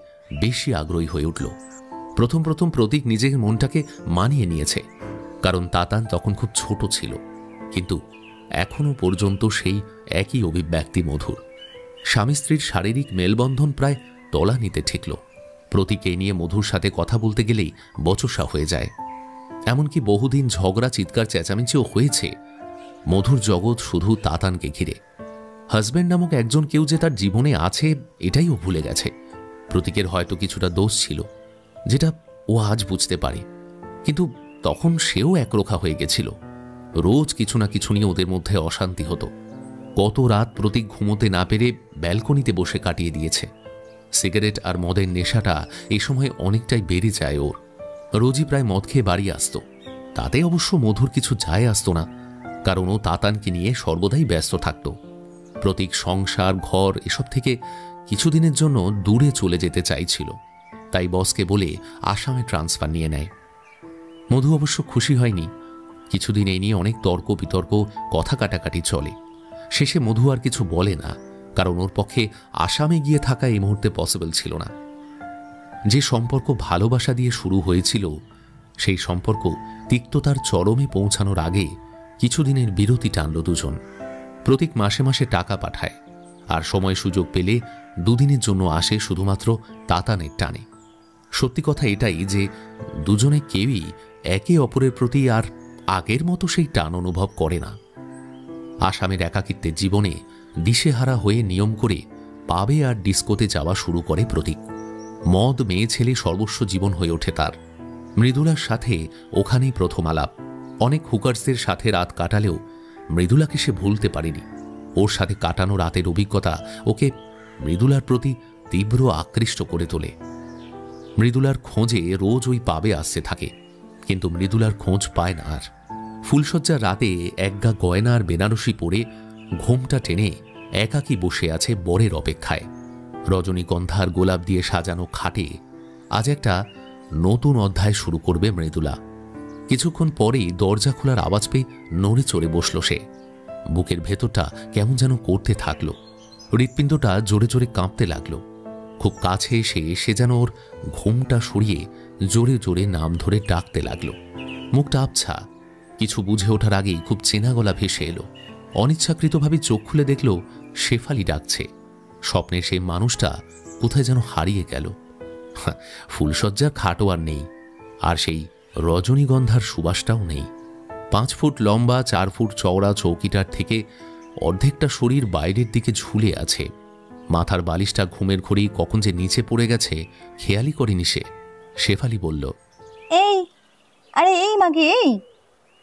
বেশি আগ্রহী হয়ে উঠল। প্রথম প্রতীক নিজের মনটাকে মানিয়ে নিয়েছে, কারণ তাতান তখন খুব ছোট ছিল, কিন্তু এখনো পর্যন্ত সেই একই অভিব্যক্তি মধুর। স্বামী স্ত্রীর শারীরিক মেলবন্ধন প্রায় তলানিতে ঠেকল। প্রতীকে নিয়ে মধুর সাথে কথা বলতে গেলেই বচসা হয়ে যায়। এমনকি বহুদিন ঝগড়া, চিৎকার, চেঁচামেচিও হয়েছে। মধুর জগৎ শুধু তাতানকে ঘিরে। হাজব্যান্ড নামক একজন কেউ যে তার জীবনে আছে এটাই ও ভুলে গেছে। প্রতীকের হয়তো কিছুটা দোষ ছিল, যেটা ও আজ বুঝতে পারে, কিন্তু তখন সেও একরোখা হয়ে গেছিল। রোজ কিছু না কিছু নিয়ে ওদের মধ্যে অশান্তি হতো। কত রাত প্রতীক ঘুমোতে না পেরে ব্যালকনিতে বসে কাটিয়ে দিয়েছে। সিগারেট আর মদের নেশাটা এই সময় অনেকটাই বেড়ে যায় ওর। রোজই প্রায় মদ খেয়ে বাড়ি আসতো। তাতে অবশ্য মধুর কিছু যায় আসতো না, কারণ ও তাতানকে নিয়ে সর্বদাই ব্যস্ত থাকত। প্রতীক সংসার, ঘর এসব থেকে কিছুদিনের জন্য দূরে চলে যেতে চাইছিল, তাই বসকে বলে আসামে ট্রান্সফার নিয়ে নেয়। মধু অবশ্য খুশি হয়নি। কিছুদিন এই নিয়ে অনেক তর্ক বিতর্ক, কথা কাটাকাটি চলে। শেষে মধু আর কিছু বলে না, কারণ ওর পক্ষে আসামে গিয়ে থাকা এই মুহূর্তে পসিবল ছিল না। যে সম্পর্ক ভালোবাসা দিয়ে শুরু হয়েছিল, সেই সম্পর্ক তিক্ততার চরমে পৌঁছানোর আগে কিছুদিনের বিরতি টানল দুজন। প্রতীক মাসে মাসে টাকা পাঠায়, আর সময় সুযোগ পেলে দুদিনের জন্য আসে শুধুমাত্র তাতানের টানে। সত্যি কথা এটাই যে দুজনে কেউই একে অপরের প্রতি আর আগের মতো সেই টান অনুভব করে না। আসামের একাকিত্বের জীবনে দিশেহারা হয়ে নিয়ম করে পাবে আর ডিস্কোতে যাওয়া শুরু করে প্রতীক। মদ, মেয়ে ছেলে সর্বস্ব জীবন হয়ে ওঠে তার। মৃদুলার সাথে ওখানেই প্রথম আলাপ। অনেক হুকার্সদের সাথে রাত কাটালেও মৃদুলাকে সে ভুলতে পারেনি। ওর সাথে কাটানো রাতের অভিজ্ঞতা ওকে মৃদুলার প্রতি তীব্র আকৃষ্ট করে তোলে। মৃদুলার খোঁজে রোজ ওই পাবে আসতে থাকে, কিন্তু মৃদুলার খোঁজ পায় না আর। ফুলশয্যার রাতে একগা গয়না আর বেনারসি পরে ঘোমটা টেনে একাকী বসে আছে বরের অপেক্ষায়। রজনীগন্ধার গোলাপ দিয়ে সাজানো খাটে আজ একটা নতুন অধ্যায় শুরু করবে মৃদুলা। কিছুক্ষণ পরেই দরজা খোলার আওয়াজ পেয়ে নড়ে চড়ে বসল সে। বুকের ভেতরটা কেমন যেন করতে থাকলো। হৃৎপিণ্ডটা জোরে জোরে কাঁপতে লাগলো। খুব কাছে এসে সে যেন ওর ঘুমটা সরিয়ে জোরে জোরে নাম ধরে ডাকতে লাগলো। মুখটা আবছা। কিছু বুঝে ওঠার আগেই খুব চেনা গলা ভেসে এলো। অনিচ্ছাকৃতভাবে চোখ খুলে দেখল শেফালি ডাকছে। স্বপ্নে সেই মানুষটা কোথায় যেন হারিয়ে গেল। ফুলশয্যার খাটও আর নেই, আর সেই রজনীগন্ধার সুবাসটাও নেই। 5 ফুট লম্বা 4 ফুট চওড়া চৌকিটার থেকে অর্ধেকটা শরীর বাইরের দিকে ঝুলে আছে। মাথার বালিশটা ঘুমের ঘড়ি কখন যে নিচে পড়ে গেছে খেয়ালই করেনি সে। শেফালি বলল, এই, আরে এই মাগে, এই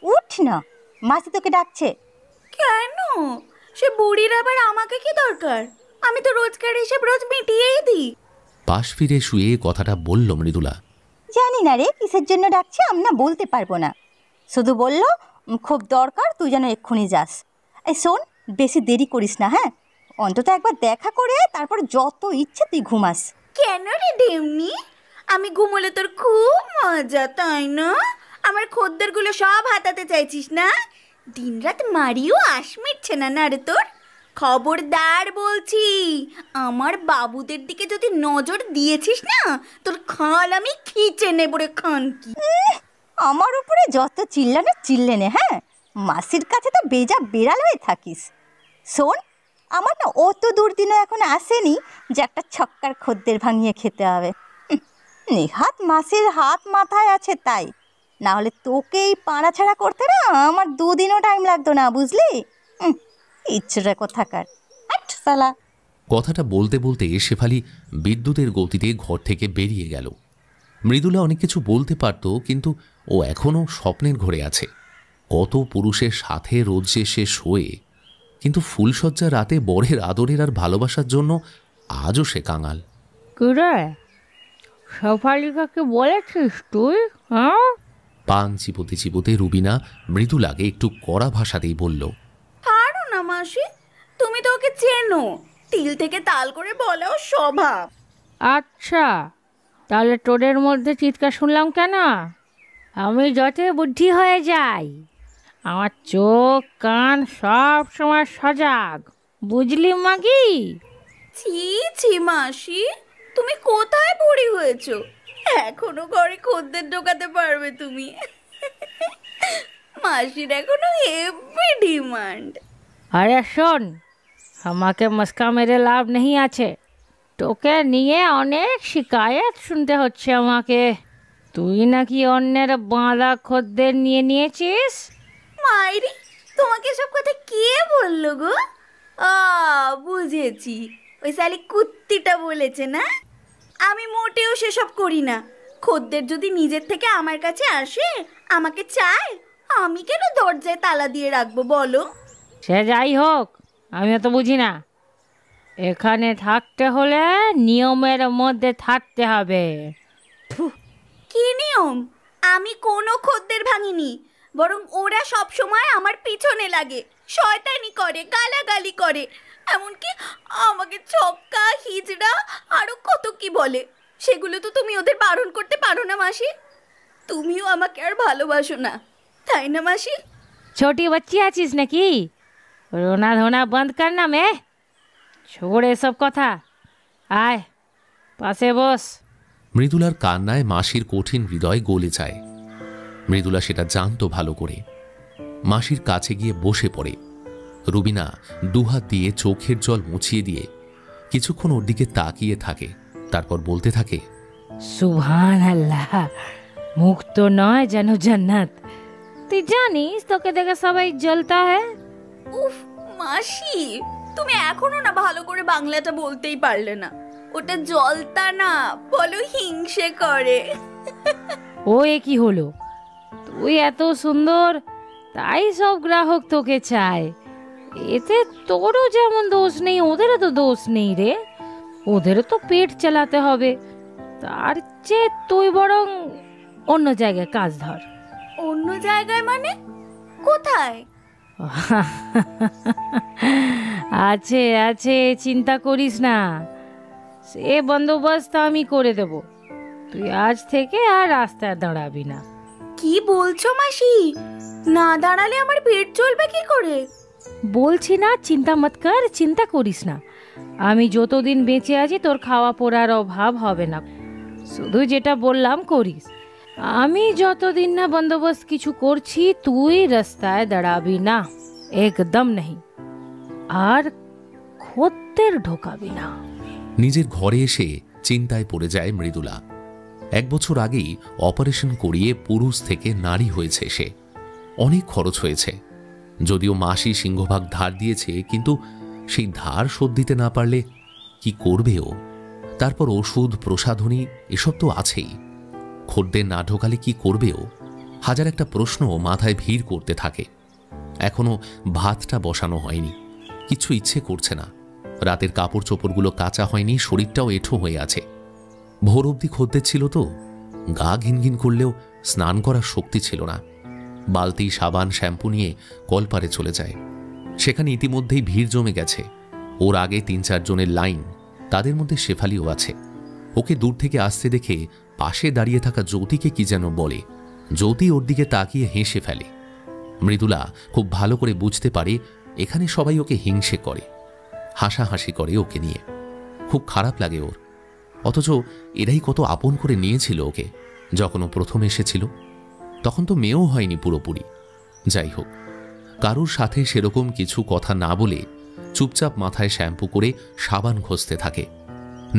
উঠ না, মাসি তোকে ডাকছে। কেন? সে বুড়ির আবার আমাকে কি দরকার? আমি তো রোজকার হিসেব রোজ মিটিয়েই দিই। পাশ ফিরে শুয়ে কথাটা বলল মৃদুলা। জানি না রে কিসের জন্য ডাকছে, আমি না বলতে পারবো না। শুধু বলল খুব দরকার, তুই যেন এক্ষুনি যাস। এই শোন, বেশি দেরি করিস না, হ্যাঁ? অন্তত একবার দেখা করে তারপর যত ইচ্ছে তুই ঘুমাস। কেন রে ডেমনি? আমি ঘুমোলে তোর খুব মজা, তাই না? আমার খদ্দেরগুলো সব হাতাতে চাইছিস না? দিনরাত মারিও আশ মিটছে না না রে তোর? খবরদার বলছি, আমার বাবুদের দিকে যদি নজর দিয়েছিস না, তোর খাল আমি খিচে নেব রে খানকি। আমার উপরে যত চিল্লানে চিল্লেনে, হ্যাঁ? মাসির কাছে তো বেজা বেড়াল হয়ে থাকিস। শোন, আমার না অত দুর্দিনও এখন আসেনি যে একটা ছক্কার খদ্দের ভাঙিয়ে খেতে হবে। নেহাত মাসির হাত মাথায় আছে তাই, না হলে তোকে এই পাড়া ছাড়া করতে না আমার 2 দিনও টাইম লাগতো না, বুঝলি? ইচ্ছে কোথাকার সালা। কথাটা বলতে বলতে শেফালি বিদ্যুতের গতিতে ঘর থেকে বেরিয়ে গেল। মৃদুলা অনেক কিছু বলতে পারত, কিন্তু ও এখনও স্বপ্নের ঘরে আছে। কত পুরুষের সাথে রোজ যে সে শোয়ে, কিন্তু ফুলশয্যা রাতে বরের আদরের আর ভালোবাসার জন্য আজও সে কাঙাল। কিরে, শেফালিকাকে বলেছিস তুই? হ্যাঁ? পান চিবোতে চিবোতে রুবিনা মৃদুলাকে একটু কড়া ভাষাতেই বলল, পারো না মাসি, তুমি তো ওকে চেনো। তিল থেকে তাল করে বলাও স্বভাব। আচ্ছা, তাহলে তোদের মধ্যে চিৎকার শুনলাম কেন? আমি যতই বুদ্ধি হয়ে যাই, আমার চোখ কান সব সময় সজাগ, বুঝলি মাগি? ছি ছি মাসি, তুমি কোথায় বুড়ি হয়েছো? এখনো ঘরে খদ্দের ঢোকাতে পারবে তুমি? মাসির এখনো হেভি ডিমান্ড। আরে শোন, আমাকে মস্কা মেরে লাভ নেই আছে। তোকে নিয়ে অনেক শিকায়ত শুনতে হচ্ছে আমাকে। তুই নাকি অন্যের বাঁধা খদ্দের নিয়ে নিয়েছিস। মাইরি, তোমাকে সব কথা কে বললো গো? বুঝেছি, ওই শালি কুত্তিটা বলেছে না? আমি মোটেও সেসব করি না। খদ্দের যদি নিজের থেকে আমার কাছে আসে, আমাকে চায়, আমি কেন দরজায় তালা দিয়ে রাখবো বলো? সে যাই হোক, আমি তো বুঝি না। এখানে থাকতে হলে নিয়মের মধ্যে থাকতে হবে। কি নিয়ম? আমি কোনো খদ্দের ভাঙিনি, বরং ওরা সব সময় আমার পিছনে লাগে, শয়তানি করে, গালাগালি করে, এমনকি আমাকে ছক্কা, হিজড়া আরো কত কি বলে। সেগুলো তো তুমি ওদের বারণ করতে পারো না মাসি। তুমিও আমাকে আর ভালোবাসো না, তাই না মাসি? ছোটি বাচ্চি আছিস নাকি? রোনা ধোনা বন্ধ কর না মে। छोड़ এসব কথা, আয় পাশে বস। মৃদুলার কান্নায় মাসির কঠিন হৃদয় গলে যায়। মৃদুলা সেটা জানতো ভালো করে। মাসির কাছে গিয়ে বসে পড়ে। রুবিনা দুহাত দিয়ে চোখের জল মুছিয়ে দিয়ে কিছুক্ষণ ওর দিকে তাকিয়ে থাকে, তারপর বলতে থাকে, সুবহান আল্লাহ, মুখ তো নয় যেন জান্নাত। তুই জানিস তোকে দেখে সবাই জ্বলতা হয়। উফ মাসি, তুমি এখনো না ভালো করে বাংলাটা বলতেই পারলে না। ওটা জলতা না, বলো হিংসে করে। ও এ কি হলো? তুই এত সুন্দর, তাই সব গ্রাহক তোকে চায়। এতে তোরও যেমন দোষ নেই, ওদেরও তো দোষ নেই রে। ওদেরও তো পেট চালাতে হবে। তার চেয়ে তুই বরং অন্য জায়গায় কাজ ধর। অন্য জায়গায় মানে কোথায়? আছে আছে, চিন্তা করিস না, সে বন্দোবস্ত আমি করে দেব। তুই আজ থেকে আর রাস্তায় দাঁড়াবি না। কি বলছো মাসি? না দাঁড়ালে আমার পেট চলবে কি করে? বলছি না চিন্তা মত কর, চিন্তা করিস না। আমি যতদিন বেঁচে আছি তোর খাওয়া পড়ার অভাব হবে না। শুধু যেটা বললাম করিস। আমি যতদিন না বন্দোবস্ত কিছু করছি, তুই রাস্তায় দাঁড়াবি না, একদম নেই। আর খদ্দের ঢোকাবি না। নিজের ঘরে এসে চিন্তায় পড়ে যায় মৃদুলা। 1 বছর আগেই অপারেশন করিয়ে পুরুষ থেকে নারী হয়েছে সে। অনেক খরচ হয়েছে। যদিও মাসি সিংহভাগ ধার দিয়েছে, কিন্তু সেই ধার শোধ দিতে না পারলে কি করবে ও? তারপর ওষুধ, প্রসাধনী এসব তো আছেই। খদ্দের না ঢোকালে কি করবে ও? হাজার একটা প্রশ্ন মাথায় ভিড় করতে থাকে। এখনো ভাতটা বসানো হয়নি, কিছু ইচ্ছে করছে না। রাতের কাপড় চোপড়গুলো কাঁচা হয়নি, শরীরটাও এঁঠো হয়ে আছে। ভোর অবধি খদ্দের ছিল তো, গা ঘিনঘিন করলেও স্নান করার শক্তি ছিল না। বালতি, সাবান, শ্যাম্পু নিয়ে কলপারে চলে যায়। সেখানে ইতিমধ্যেই ভিড় জমে গেছে। ওর আগে 3-4 জনের লাইন, তাদের মধ্যে শেফালিও আছে। ওকে দূর থেকে আসতে দেখে পাশে দাঁড়িয়ে থাকা জ্যোতিকে কি যেন বলে। জ্যোতি ওর দিকে তাকিয়ে হেসে ফেলে। মৃদুলা খুব ভালো করে বুঝতে পারে এখানে সবাই ওকে হিংসে করে, হাসাহাসি করে ওকে নিয়ে। খুব খারাপ লাগে ওর। অথচ এরাই কত আপন করে নিয়েছিল ওকে যখন ও প্রথম এসেছিল। তখন তো মেয়েও হয়নি পুরোপুরি। যাই হোক, কারোর সাথে সেরকম কিছু কথা না বলে চুপচাপ মাথায় শ্যাম্পু করে সাবান ঘষতে থাকে।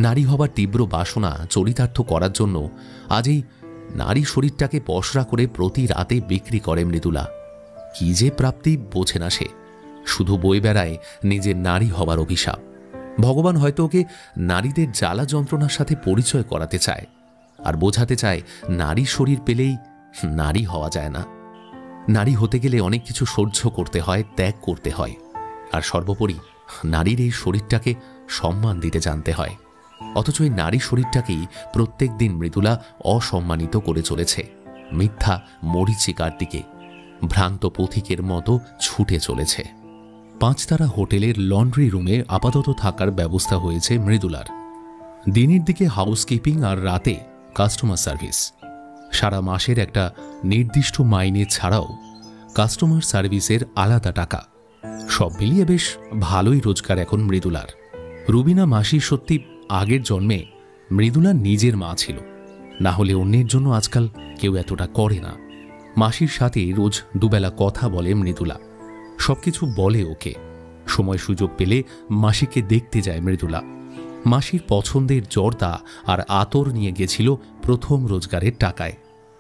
নারী হবার তীব্র বাসনা চরিতার্থ করার জন্য আজ এই নারী শরীরটাকে পসরা করে প্রতি রাতে বিক্রি করে মৃদুলা। কি যে প্রাপ্তি বোঝে না সে, শুধু বই বেড়ায় নিজের নারী হবার অভিশাপ। ভগবান হয়তো ওকে নারীদের জ্বালা যন্ত্রণার সাথে পরিচয় করাতে চায়, আর বোঝাতে চায় নারী শরীর পেলেই নারী হওয়া যায় না। নারী হতে গেলে অনেক কিছু সহ্য করতে হয়, ত্যাগ করতে হয়, আর সর্বোপরি নারীর এই শরীরটাকে সম্মান দিতে জানতে হয়। অথচ এই নারী শরীরটাকেই প্রত্যেক দিন মৃদুলা অসম্মানিত করে চলেছে, মিথ্যা মরীচিকার দিকে ভ্রান্ত পথিকের মতো ছুটে চলেছে। 5 তারা হোটেলের লন্ড্রি রুমে আপাতত থাকার ব্যবস্থা হয়েছে মৃদুলার। দিনের দিকে হাউসকিপিং আর রাতে কাস্টমার সার্ভিস। সারা মাসের একটা নির্দিষ্ট মাইনে ছাড়াও কাস্টমার সার্ভিসের আলাদা টাকা। সব মিলিয়ে বেশ ভালোই রোজগার এখন মৃদুলার। রুবিনা মাসি সত্যি আগের জন্মে মৃদুলার নিজের মা ছিল, না হলে অন্যের জন্য আজকাল কেউ এতটা করে না। মাসির সাথে রোজ দুবেলা কথা বলে মৃদুলা, সবকিছু বলে ওকে। সময় সুযোগ পেলে মাসিকে দেখতে যায় মৃদুলা। মাসির পছন্দের জর্দা আর আতর নিয়ে গেছিল প্রথম রোজগারের টাকায়।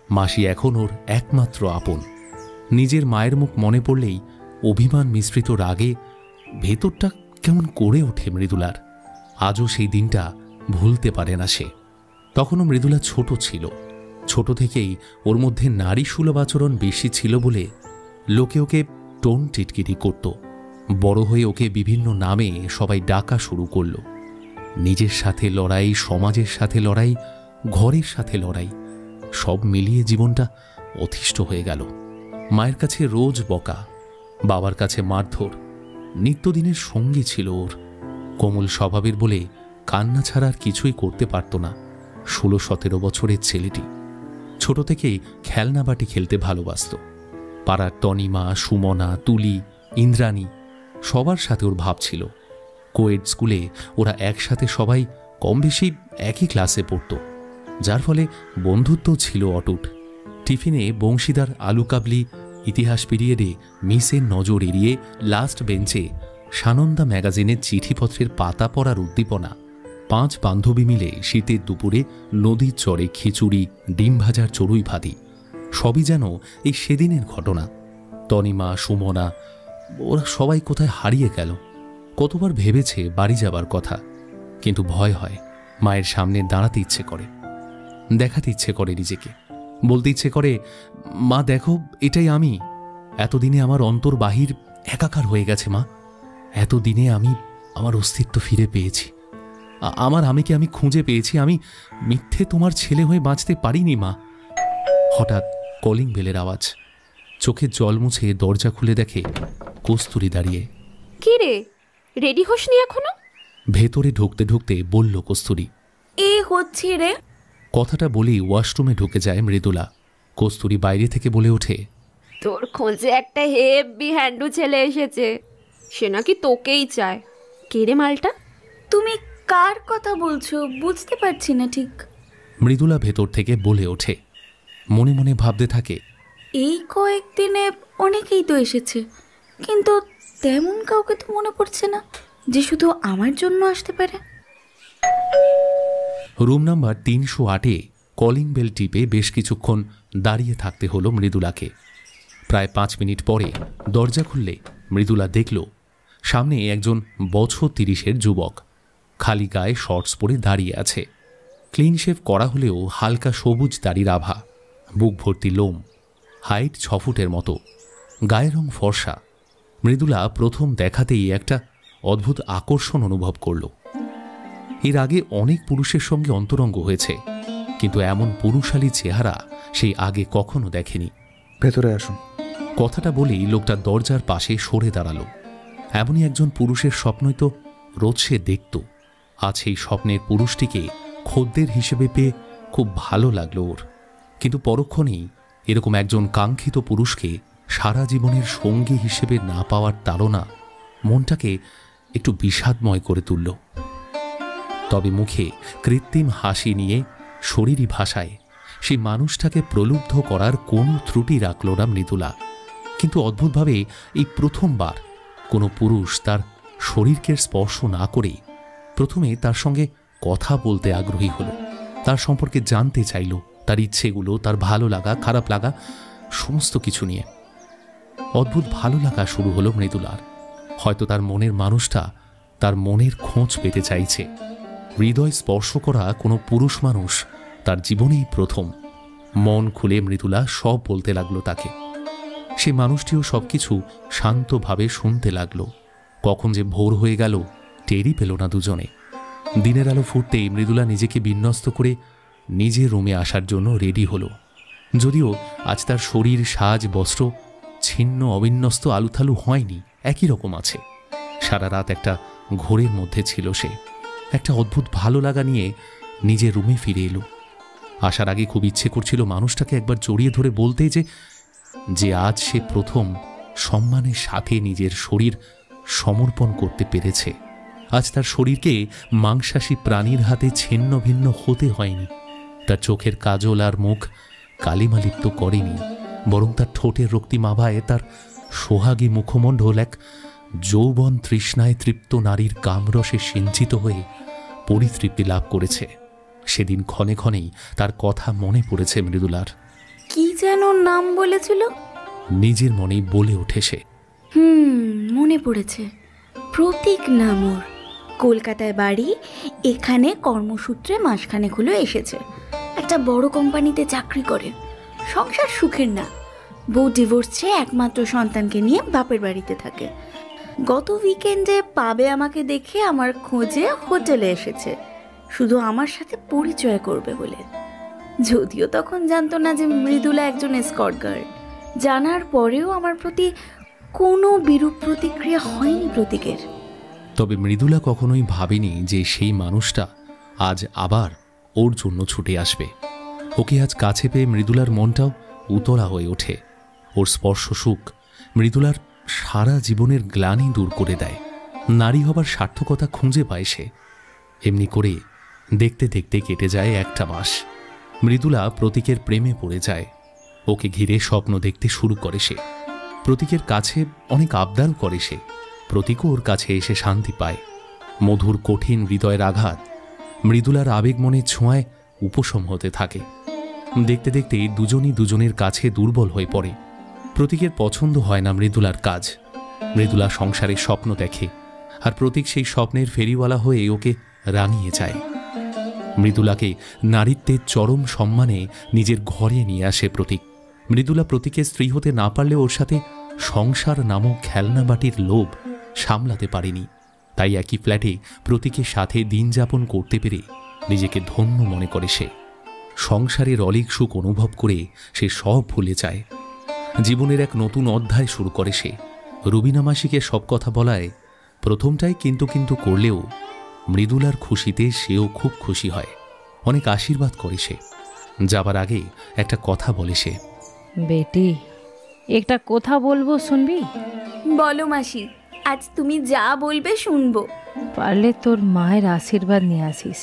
মাসি এখন ওর একমাত্র আপন। নিজের মায়ের মুখ মনে পড়লেই অভিমান মিশ্রিত রাগে ভেতরটা কেমন করে ওঠে মৃদুলার। আজও সেই দিনটা ভুলতে পারে না সে। তখনও মৃদুলা ছোট ছিল। ছোট থেকেই ওর মধ্যে নারী সুলভ আচরণ বেশি ছিল বলে লোকে ওকে টোন টিটকিরি করত। বড় হয়ে ওকে বিভিন্ন নামে সবাই ডাকা শুরু করল। নিজের সাথে লড়াই, সমাজের সাথে লড়াই, ঘরের সাথে লড়াই, সব মিলিয়ে জীবনটা অতিষ্ঠ হয়ে গেল। মায়ের কাছে রোজ বকা, বাবার কাছে মারধর নিত্যদিনের সঙ্গী ছিল ওর। কোমল স্বভাবের বলে কান্না ছাড়া আর কিছুই করতে পারত না 16-17 বছরের ছেলেটি। ছোট থেকেই খেলনা বাটি খেলতে ভালোবাসত। পাড়ার টনিমা, সুমনা, তুলি, ইন্দ্রাণী সবার সাথে ওর ভাব ছিল। কোয়েড স্কুলে ওরা একসাথে সবাই কম বেশি একই ক্লাসে পড়ত, যার ফলে বন্ধুত্ব ছিল অটুট। টিফিনে বংশীদার আলু কাবলি, ইতিহাস পিরিয়ডে মিসের নজর এড়িয়ে লাস্ট বেঞ্চে সানন্দা ম্যাগাজিনের চিঠিপত্রের পাতা পড়ার উদ্দীপনা, 5 বান্ধবী মিলে শীতের দুপুরে নদীর চরে খিচুড়ি, ডিম ভাজার চড়ুই ভাতি, সবই যেন এই সেদিনের ঘটনা। তনিমা, সুমনা ওরা সবাই কোথায় হারিয়ে গেল। কতবার ভেবেছে বাড়ি যাবার কথা, কিন্তু ভয় হয়। মায়ের সামনে দাঁড়াতে ইচ্ছে করে, দেখাতে ইচ্ছে করে নিজেকে, বলতে ইচ্ছে করে, মা দেখো এটাই আমি। এতদিনে আমার অন্তর বাহির একাকার হয়ে গেছে মা। এতদিনে আমি আমার অস্তিত্ব ফিরে পেয়েছি। আমার আমিকে আমি খুঁজে পেয়েছি। আমি মিথ্যে তোমার ছেলে হয়ে বাঁচতে পারিনি মা। হঠাৎ কলিং বেলের আওয়াজ। চোখে জল মুছে দরজা খুলে দেখে কস্তুরী দাঁড়িয়ে। কি রে, রেডি হসনি এখনো? ভেতরে ঢুকতে ঢুকতে বলল কস্তুরী। এই হচ্ছে রে। কথাটা বলেই ওয়াশরুমে ঢুকে যায় মৃদুলা। কস্তুরী বাইরে থেকে বলে ওঠে, তোর খোঁজে একটা হেভি হ্যান্ডু ছেলে এসেছে, সে নাকি তোকেই চায়। কে রে মালটা? তুমি কার কথা বলছো বুঝতে পারছি না ঠিক। মৃদুলা ভেতর থেকে বলে ওঠে। মনে মনে ভাবতে থাকে, এই কয়েকদিনে অনেকেই তো এসেছে, কিন্তু তেমন কাউকে তো মনে পড়ছে না যে শুধু আমার জন্য আসতে পারে। রুম নাম্বার 308-এ কলিং বেল টিপে বেশ কিছুক্ষণ দাঁড়িয়ে থাকতে হলো মৃদুলাকে। প্রায় 5 মিনিট পরে দরজা খুললে মৃদুলা দেখল সামনে একজন বছর 30-এর যুবক খালি গায়ে শর্টস পরে দাঁড়িয়ে আছে। ক্লিন শেভ করা হলেও হালকা সবুজ দাড়ির আভা, বুক ভর্তি লোম, হাইট 6 ফুটের মতো, গায়ের রং ফর্সা। মৃদুলা প্রথম দেখাতেই একটা অদ্ভুত আকর্ষণ অনুভব করল। এর আগে অনেক পুরুষের সঙ্গে অন্তরঙ্গ হয়েছে, কিন্তু এমন পুরুষালী চেহারা সেই আগে কখনো দেখেনি। ভেতরে আসুন। কথাটা বলেই লোকটা দরজার পাশে সরে দাঁড়ালো। এমনই একজন পুরুষের স্বপ্নই তো রোজ সে দেখত। আজ সেই স্বপ্নের পুরুষটিকে খদ্দের হিসেবে পেয়ে খুব ভালো লাগলো ওর। কিন্তু পরক্ষণেই এরকম একজন কাঙ্ক্ষিত পুরুষকে সারা জীবনের সঙ্গী হিসেবে না পাওয়ার তাড়না মনটাকে একটু বিষাদময় করে তুলল। তবে মুখে কৃত্রিম হাসি নিয়ে শরীরী ভাষায় সেই মানুষটাকে প্রলুব্ধ করার কোনো ত্রুটি রাখল না মৃদুলা। কিন্তু অদ্ভুতভাবে এই প্রথমবার কোনো পুরুষ তার শরীরকে স্পর্শ না করে প্রথমে তার সঙ্গে কথা বলতে আগ্রহী হলো, তার সম্পর্কে জানতে চাইল, তার ইচ্ছেগুলো, তার ভালো লাগা, খারাপ লাগা, সমস্ত কিছু নিয়ে। অদ্ভুত ভালো লাগা শুরু হলো মৃদুলার। হয়তো তার মনের মানুষটা তার মনের খোঁজ পেতে চাইছে। হৃদয় স্পর্শ করা কোনো পুরুষ মানুষ তার জীবনেই প্রথম। মন খুলে মৃদুলা সব বলতে লাগলো তাকে। সে মানুষটিও সবকিছু শান্তভাবে শুনতে লাগলো। কখন যে ভোর হয়ে গেল টেরই পেল না দুজনে। দিনের আলো ফুটতেই মৃদুলা নিজেকে বিন্যস্ত করে নিজের রুমে আসার জন্য রেডি হলো। যদিও আজ তার শরীর, সাজ, বস্ত্র ছিন্ন অবিন্যস্ত আলুথালু হয়নি, একই রকম আছে। সারা রাত একটা ঘোরের মধ্যে ছিল সে। একটা অদ্ভুত ভালো লাগা নিয়ে নিজের রুমে ফিরে এলো। আসার আগে খুব ইচ্ছে করছিল মানুষটাকে একবার জড়িয়ে ধরে বলতে যে আজ সে প্রথম সম্মানের সাথে নিজের শরীর সমর্পণ করতে পেরেছে। আজ তার শরীরকে মাংসাশী প্রাণীর হাতে ছিন্ন ভিন্ন হতে হয়নি। তার চোখের কাজল আর মুখ কালিমালিপ্ত করেনি। বরং তার ঠোঁটের রক্তিমাভায় তার সোহাগী মুখমণ্ডল এক যৌবন তৃষ্ণায় তৃপ্ত নারীর কামরসে সিঞ্চিত হয়ে পরিতৃপ্তি লাভ করেছে। সেদিন ক্ষণে ক্ষণেই তার কথা মনে পড়েছে মৃদুলার। কি যেন নাম বলেছিল? নিজের মনেই বলে ওঠে সে। মনে পড়েছে, প্রতীক নাম ওর। কলকাতায় বাড়ি, এখানে কর্মসূত্রে মাসখানেক হলো এসেছে। একটা বড় কোম্পানিতে চাকরি করে, সংসার সুখের না। বউ ডিভোর্স চেয়ে একমাত্র সন্তানকে নিয়ে বাপের বাড়িতে থাকে। গত উইকেন্ডে পাবে আমাকে দেখে আমার খোঁজে হোটেলে এসেছে, শুধু আমার সাথে পরিচয় করবে বলে। যদিও তখন জানতো না যে মৃদুলা একজন এসকর্ট গার্ল। জানার পরেও আমার প্রতি কোনো বিরূপ প্রতিক্রিয়া হয়নি প্রতীকের। তবে মৃদুলা কখনোই ভাবেনি যে সেই মানুষটা আজ আবার ওর জন্য ছুটে আসবে। ওকে আজ কাছে পেয়ে মৃদুলার মনটাও উতলা হয়ে ওঠে। ওর স্পর্শ সুখ মৃদুলার সারা জীবনের গ্লানি দূর করে দেয়। নারী হবার সার্থকতা খুঁজে পায় সে। এমনি করে দেখতে দেখতে কেটে যায় একটা মাস। মৃদুলা প্রতীকের প্রেমে পড়ে যায়। ওকে ঘিরে স্বপ্ন দেখতে শুরু করে সে। প্রতীকের কাছে অনেক আবদার করে সে। প্রতীকও ওর কাছে এসে শান্তি পায়। মধুর কঠিন হৃদয়ের আঘাত মৃদুলার আবেগ মনের ছোঁয়ায় উপশম হতে থাকে। দেখতে দেখতে দুজনই দুজনের কাছে দুর্বল হয়ে পড়ে। প্রতীকের পছন্দ হয় না মৃদুলার কাজ। মৃদুলা সংসারের স্বপ্ন দেখে, আর প্রতীক সেই স্বপ্নের ফেরিওয়ালা হয়ে ওকে রাঙিয়ে যায়। মৃদুলাকে নারীত্বের চরম সম্মানে নিজের ঘরে নিয়ে আসে প্রতীক। মৃদুলা প্রতীকের স্ত্রী হতে না পারলে ওর সাথে সংসার নামক খেলনা বাটির লোভ সামলাতে পারেনি। তাই একই ফ্ল্যাটে প্রতীকের সাথে দিন যাপন করতে পেরে নিজেকে ধন্য মনে করে সে। সংসারের অলিক সুখ অনুভব করে সে সব ভুলে যায়। জীবনের এক নতুন অধ্যায় শুরু করে সে। রুবিনা মাসিকে সব কথা বলায় প্রথমটাই কিন্তু কিন্তু করলেও মৃদুলার খুশিতে সেও খুব খুশি হয়। অনেক আশীর্বাদ করে সে। যাবার আগে একটা কথা বলে সে। বেটি, একটা কথা বলবো, শুনবি? বলো মাসি, আজ তুমি যা বলবে শুনবো। পারলে তোর মায়ের আশীর্বাদ নিয়ে আসিস।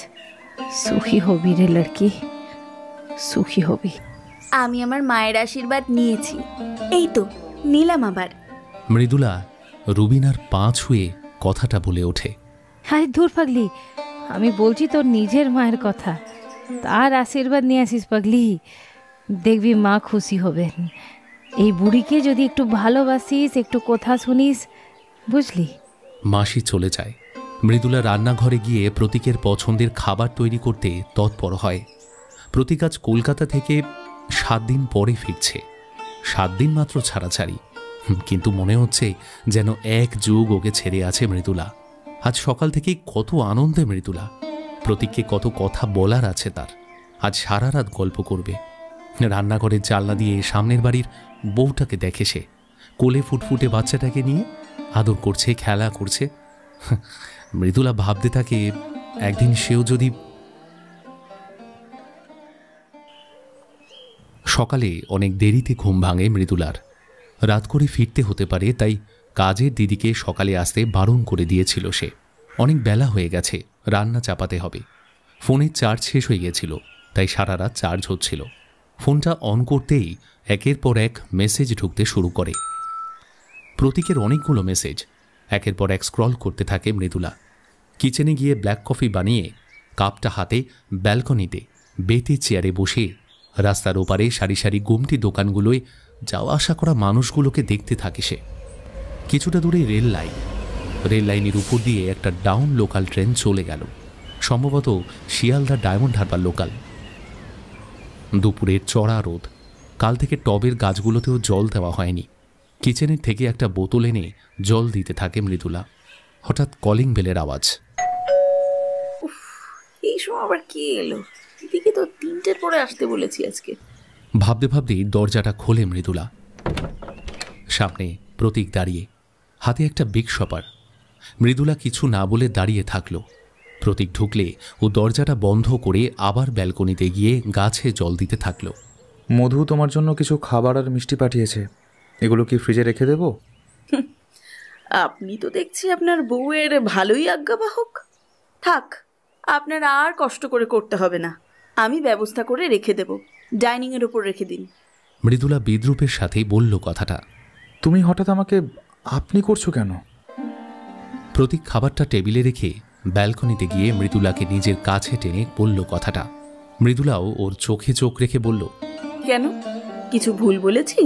সুখী হবি রে লড়কি, সুখী হবি। আমি আমার মায়ের আশীর্বাদ নিয়েছি, এই তো নিলাম আবার। মৃদুলা রুবিনার পা ছুঁয়ে কথাটা বলে ওঠে। আরে দূর পাগলি, আমি বলছি তোর নিজের মায়ের কথা। তার আশীর্বাদ নিয়ে আসিস পাগলি, দেখবি মা খুশি হবেন। এই বুড়িকে যদি একটু ভালোবাসিস, একটু কথা শুনিস, বুঝলি? মাসি চলে যায়। মৃদুলা রান্নাঘরে গিয়ে প্রতীকের পছন্দের খাবার তৈরি করতে তৎপর হয়। প্রতীক আজ কলকাতা থেকে 7 দিন পরে ফিরছে। 7 দিন মাত্র ছাড়াছাড়ি, কিন্তু মনে হচ্ছে যেন এক যুগ ওকে ছেড়ে আছে মৃদুলা। আজ সকাল থেকেই কত আনন্দে মৃদুলা। প্রতীককে কত কথা বলার আছে তার। আজ সারা রাত গল্প করবে। রান্নাঘরের জানলা দিয়ে সামনের বাড়ির বউটাকে দেখে সে। কোলে ফুটফুটে বাচ্চাটাকে নিয়ে আদর করছে, খেলা করছে। মৃদুলা ভাবতে থাকে একদিন সেও যদি। সকালে অনেক দেরিতে ঘুম ভাঙে মৃদুলার। রাত করে ফিরতে হতে পারে, তাই কাজের দিদিকে সকালে আসতে বারণ করে দিয়েছিল সে। অনেক বেলা হয়ে গেছে, রান্না চাপাতে হবে। ফোনের চার্জ শেষ হয়ে গিয়েছিল, তাই সারা রাত চার্জ হচ্ছিল। ফোনটা অন করতেই একের পর এক মেসেজ ঢুকতে শুরু করে। প্রতীকের অনেকগুলো মেসেজ। একের পর এক স্ক্রল করতে থাকে মৃদুলা। কিচেনে গিয়ে ব্ল্যাক কফি বানিয়ে কাপটা হাতে ব্যালকনিতে বেতে চেয়ারে বসে রাস্তার ওপারে সারি সারি গুমটি দোকানগুলোয় যাওয়া আসা করা মানুষগুলোকে দেখতে থাকে সে। কিছুটা দূরে রেল লাইনের উপর দিয়ে একটা ডাউন লোকাল ট্রেন চলে গেল। সম্ভবত শিয়ালদা ডায়মন্ড হারবার লোকাল। দুপুরের চড়া রোদ। কাল থেকে টবের গাছগুলোতেও জল দেওয়া হয়নি। কিচেনের থেকে একটা বোতল এনে জল দিতে থাকে মৃদুলা। হঠাৎ কলিং বেলের আওয়াজ। এই সময় আবার কে এলো? দিদিকে তো 3টের পরে আসতে বলেছি আজকে। ভাবতে ভাবতেই দরজাটা খোলে মৃদুলা। সামনে প্রতীক দাঁড়িয়ে, হাতে একটা বিগ শপার। মৃদুলা কিছু না বলে দাঁড়িয়ে থাকলো। প্রতীক ঢুকলে ও দরজাটা বন্ধ করে আবার ব্যালকনিতে গিয়ে গাছে জল দিতে থাকলো। মধু তোমার জন্য কিছু খাবার আর মিষ্টি পাঠিয়েছে, এগুলো কি ফ্রিজে রেখে দেব? আপনি তো দেখছি আপনার বউয়ের ভালোই আজ্ঞাবাহক। থাক, আপনার আর কষ্ট করে করতে হবে না, আমি ব্যবস্থা করে রেখে দেব। ডাইনিংয়ের ওপর রেখে দিন। মৃদুলা বিদ্রুপের সাথেই বলল কথাটা। তুমি হঠাৎ আমাকে আপনি করছো কেন? প্রতীক খাবারটা টেবিলে রেখে ব্যালকনিতে গিয়ে মৃদুলাকে নিজের কাছে টেনে বলল কথাটা। মৃদুলাও ওর চোখে চোখ রেখে বলল, কেন, কিছু ভুল বলেছি?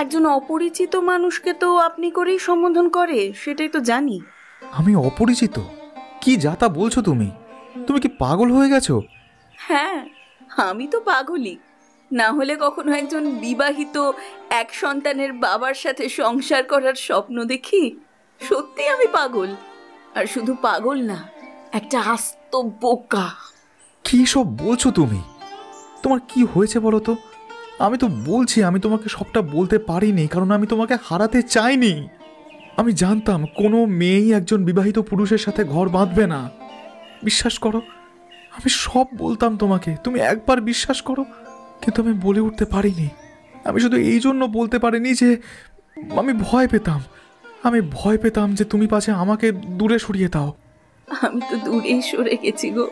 একজন অপরিচিত মানুষকে তো আপনি করেই সম্বোধন করে, সেটাই তো জানি। আমি অপরিচিত? কি যা তা বলছো তুমি? তুমি কি পাগল হয়ে গেছো? হ্যাঁ, আমি তো পাগলই। না হলে কখনো একজন বিবাহিত এক সন্তানের বাবার সাথে সংসার করার স্বপ্ন দেখি? সত্যি আমি পাগল। আর শুধু পাগল না, একটা আস্ত বোকা। কি সব বলছো তুমি? তোমার কি হয়েছে বলো তো? আমি তো বলছি আমি তোমাকে সবটা বলতে পারিনি, কারণ আমি তোমাকে হারাতে চাইনি। আমি জানতাম কোনো মেয়েই একজন বিবাহিত পুরুষের সাথে ঘর বাঁধবে না। বিশ্বাস করো, আমি সব বলতাম তোমাকে, তুমি একবার বিশ্বাস করো। কিন্তু আমি বলে উঠতে পারিনি। আমি শুধু এই জন্য বলতে পারিনি যে আমি ভয় পেতাম যে তুমি পাছে আমাকে দূরে সরিয়ে দাও। আমি তো দূরেই সরে গেছি গো।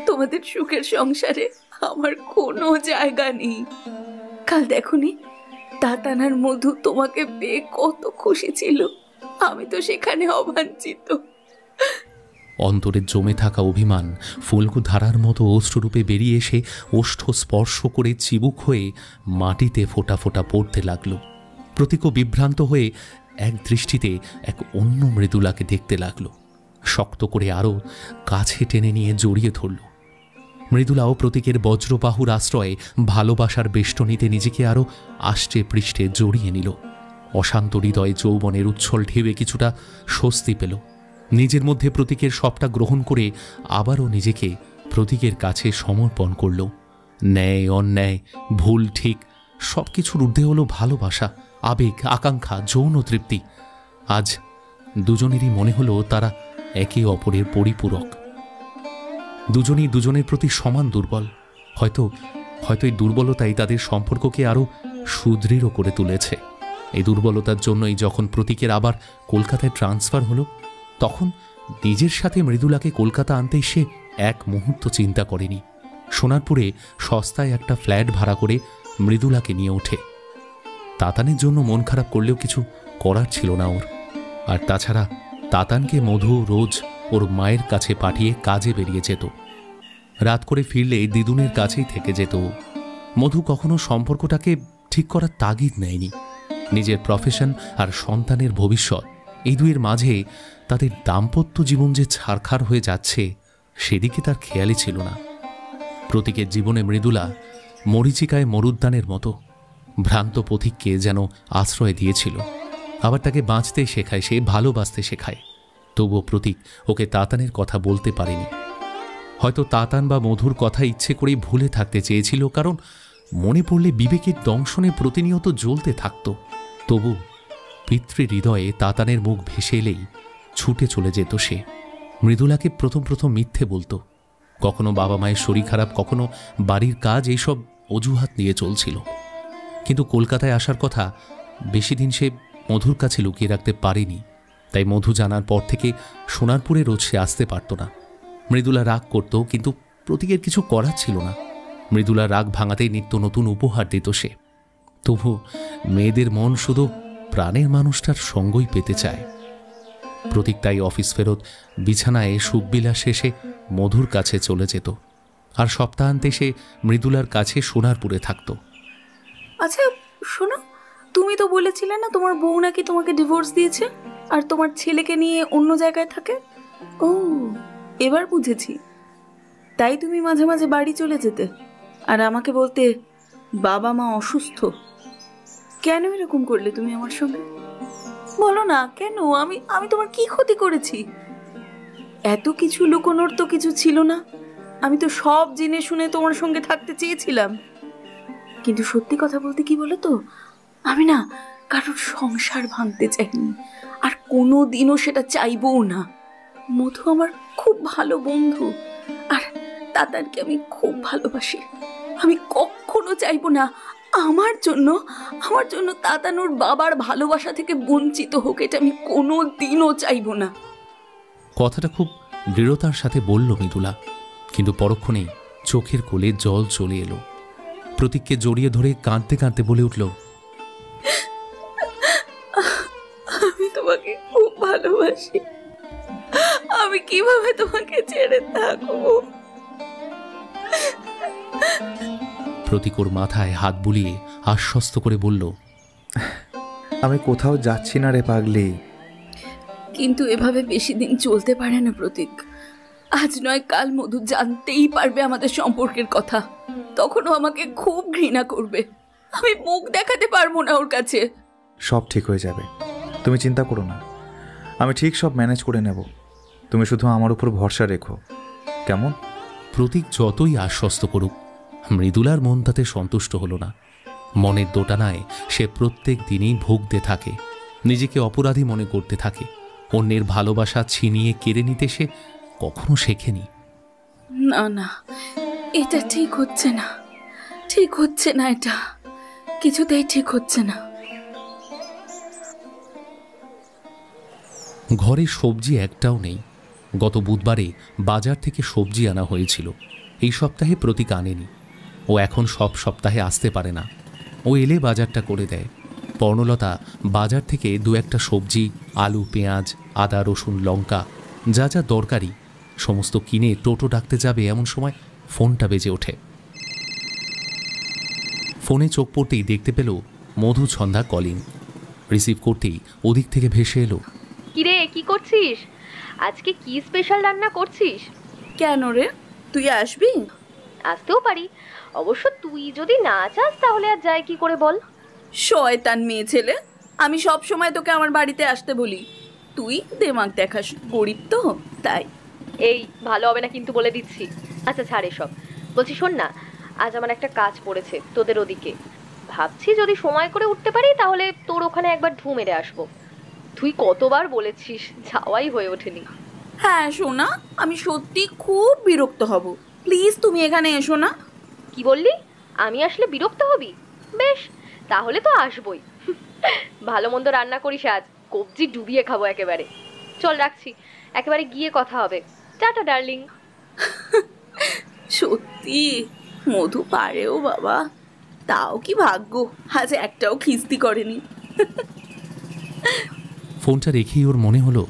তোমাদের সুখের সংসারে আমার কোনো জায়গা নেই। কাল দেখোনি, তাতানার মধু তোমাকে পেয়ে কত খুশি ছিল। আমি তো সেখানে অবাঞ্ছিত। অন্তরে জমে থাকা অভিমান ফুলকু ধারার মতো অশ্রুরূপে বেরিয়ে এসে ওষ্ঠ স্পর্শ করে চিবুক হয়ে মাটিতে ফোঁটা ফোঁটা পড়তে লাগল। প্রতীকও বিভ্রান্ত হয়ে এক দৃষ্টিতে এক অন্য মৃদুলাকে দেখতে লাগল। শক্ত করে আরও কাছে টেনে নিয়ে জড়িয়ে ধরল। মৃদুলাও প্রতীকের বজ্রবাহুর আশ্রয়ে ভালোবাসার বেষ্টনীতে নিজেকে আরও আষ্টে পৃষ্ঠে জড়িয়ে নিল। অশান্ত হৃদয়ে যৌবনের উচ্ছল ঢেউয়ে কিছুটা স্বস্তি পেল। নিজের মধ্যে প্রতীকের সবটা গ্রহণ করে আবারও নিজেকে প্রতীকের কাছে সমর্পণ করল। ন্যায় অন্যায়, ভুল ঠিক সব কিছুর ঊর্ধ্বে হলো ভালোবাসা, আবেগ, আকাঙ্ক্ষা, যৌন তৃপ্তি। আজ দুজনেরই মনে হলো তারা একে অপরের পরিপূরক। দুজনেই দুজনের প্রতি সমান দুর্বল। হয়তো এই দুর্বলতাই তাদের সম্পর্ককে আরও সুদৃঢ় করে তুলেছে। এই দুর্বলতার জন্যই যখন প্রতীকের আবার কলকাতায় ট্রান্সফার হলো, তখন নিজের সাথে মৃদুলাকে কলকাতা আনতেই সে এক মুহূর্ত চিন্তা করেনি। সোনারপুরে সস্তায় একটা ফ্ল্যাট ভাড়া করে মৃদুলাকে নিয়ে ওঠে। তাতানের জন্য মন খারাপ করলেও কিছু করার ছিল না ওর। আর তাছাড়া তাতানকে মধু রোজ ওর মায়ের কাছে পাঠিয়ে কাজে বেরিয়ে যেত। রাত করে ফিরলে দিদুনের কাছেই থেকে যেত। মধু কখনো সম্পর্কটাকে ঠিক করার তাগিদ নেয়নি। নিজের প্রফেশন আর সন্তানের ভবিষ্যৎ, এই দুইয়ের মাঝে তাদের দাম্পত্য জীবন যে ছারখার হয়ে যাচ্ছে সেদিকে তার খেয়ালই ছিল না। প্রতীকের জীবনে মৃদুলা মরীচিকায় মরুদ্যানের মতো ভ্রান্ত পথিককে যেন আশ্রয় দিয়েছিল। আবার তাকে বাঁচতে শেখায়, সে ভালোবাসতে শেখায়। তবুও প্রতীক ওকে তাতানের কথা বলতে পারেনি। হয়তো তাতান বা মধুর কথা ইচ্ছে করেই ভুলে থাকতে চেয়েছিল, কারণ মনে পড়লে বিবেকের দংশনে প্রতিনিয়ত জ্বলতে থাকত। তবু পিতৃ হৃদয়ে তাতানের মুখ ভেসে এলেই ছুটে চলে যেত সে। মৃদুলাকে প্রথম মিথ্যে বলতো। কখনো বাবা মায়ের শরীর খারাপ, কখনো বাড়ির কাজ, এইসব অজুহাত নিয়ে চলছিল। কিন্তু কলকাতায় আসার কথা বেশি দিন সে মধুর কাছে লুকিয়ে রাখতে পারেনি। তাই মধু জানার পর থেকে সোনারপুরে রোজ সে আসতে পারত না। মৃদুলা রাগ করত, কিন্তু প্রতীকের কিছু করার ছিল না। মৃদুলা রাগ ভাঙাতেই নিত্য নতুন উপহার দিত সে। তবু মেয়েদের মন শুধু প্রাণের মানুষটার সঙ্গই পেতে চায়। প্রতীক তাই অফিস ফেরত বিছানায় সুখবিলাস শেষে মধুর কাছে চলে যেত। আর সপ্তাহান্তে সে মৃদুলার কাছে সোনারপুরে থাকত। আচ্ছা শোনো, তুমি তো বলেছিলে না তোমার বউ নাকি তোমাকে ডিভোর্স দিয়েছে আর তোমার ছেলেকে নিয়ে অন্য জায়গায় থাকে? ও, এবার বুঝেছি। তাই তুমি মাঝে মাঝে বাড়ি চলে যেতে আর আমাকে বলতে বাবা মা অসুস্থ। কেন এরকম করলে তুমি আমার সঙ্গে? বলো না কেন? আমি তোমার কি ক্ষতি করেছি? এত কিছু লুকোনোর তো কিছু ছিল না। আমি তো সব জেনে শুনে তোমার সঙ্গে থাকতে চেয়েছিলাম। কিন্তু সত্যি কথা বলতে কি বলো তো, আমি না কারোর সংসার ভাঙতে চাইনি, আর কোনো দিনও সেটা চাইবও না। মধু আমার খুব ভালো বন্ধু, আর তাতানকে আমি খুব ভালোবাসি। আমি কখনো চাইবো না আমার জন্য তাতানোর বাবার ভালোবাসা থেকে বঞ্চিত হোক। এটা আমি কোনো দিনও চাইবো না। কথাটা খুব দৃঢ়তার সাথে বলল মৃদুলা, কিন্তু পরক্ষণেই চোখের কোলে জল চলে এলো। প্রতীককে জড়িয়ে ধরে কাঁদতে কাঁদতে বলে উঠল, আমি তোমাকে খুব ভালোবাসি, আমি কিভাবে তোমাকে ছেড়ে থাকবো? প্রতীক ওর মাথায় হাত বুলিয়ে আশ্বস্ত করে বলল, আমি কোথাও যাচ্ছি না রে পাগলি। কিন্তু এভাবে বেশি দিন চলতে পারে না প্রতীক। আজ নয় কাল মধু জানতেই পারবে আমাদের সম্পর্কের কথা, তখনও আমাকে খুব ঘৃণা করবে। আমি মুখ দেখাতে পারবো না ওর কাছে। সব ঠিক হয়ে যাবে, তুমি চিন্তা করো না, আমি ঠিক সব ম্যানেজ করে নেব। তুমি শুধু আমার উপর ভরসা রেখো, কেমন? প্রতীক যতই আশ্বস্ত করুক, মৃদুলার মন তাতে সন্তুষ্ট হল না। মনের দোটানায় সে প্রত্যেক দিনই ভুগতে থাকে, নিজেকে অপরাধী মনে করতে থাকে। অন্যের ভালোবাসা ছিনিয়ে কেড়ে নিতে সে কখনো শেখেনি। না না, এটা ঠিক হচ্ছে না, ঠিক হচ্ছে না, এটা কিছুতেই ঠিক হচ্ছে না। ঘরে সবজি একটাও নেই। গত বুধবারে বাজার থেকে সবজি আনা হয়েছিল, এই সপ্তাহে প্রতীক আনেনি। ও এখন সব সপ্তাহে আসতে পারে না, ও এলে বাজারটা করে দেয়। পর্ণলতা বাজার থেকে দু একটা সবজি, আলু, পেঁয়াজ, আদা, রসুন, লঙ্কা, যা যা দরকারি সমস্ত কিনে টোটো ডাকতে যাবে এমন সময় ফোনটা বেজে ওঠে। ফোনে চোখ পড়তেই দেখতে পেল মধু ছন্দা কলিং। রিসিভ করতেই ওদিক থেকে ভেসে এলো, কিরে কি করছিস? আজকে কি স্পেশাল রান্না করছিস? কেন রে, তুই আসবি? আসতেও পারি, অবশ্য তুই যদি না চাস তাহলে আর যাই কি করে বল। শয়তান মেয়ে ছেলে, আমি সব সময় তোকে আমার বাড়িতে আসতে বলি, তুই দেমাগ দেখাস, গরিব তো তাই। এই ভালো হবে না কিন্তু বলে দিচ্ছি। আচ্ছা ছাড় এসব, বলছি শোন না, আজ আমার একটা কাজ পড়েছে তোদের ওদিকে। ভাবছি যদি সময় করে উঠতে পারি তাহলে তোর ওখানে একবার ঢু মেরে আসবো। তুই কতবার বলেছিস, যাওয়াই হয়ে ওঠেনি। হ্যাঁ সোনা, আমি সত্যি খুব বিরক্ত হব, প্লিজ তুমি এখানে এসো না। কি বললি? আমি আসলে বিরক্ত হবি? বেশ, তাহলে তো আসবই। ভালো মন্দ রান্না করিস আজ, কবজি ডুবিয়ে খাবো একেবারে। চল রাখছি, একেবারে গিয়ে কথা হবে। Tata darling. সত্যি মধু পারেও বাবা, তাও কি ভাগ্য, আজ একটাও খিস্তি করেনি। ফোনটা রেখেই ওর মনে হলো,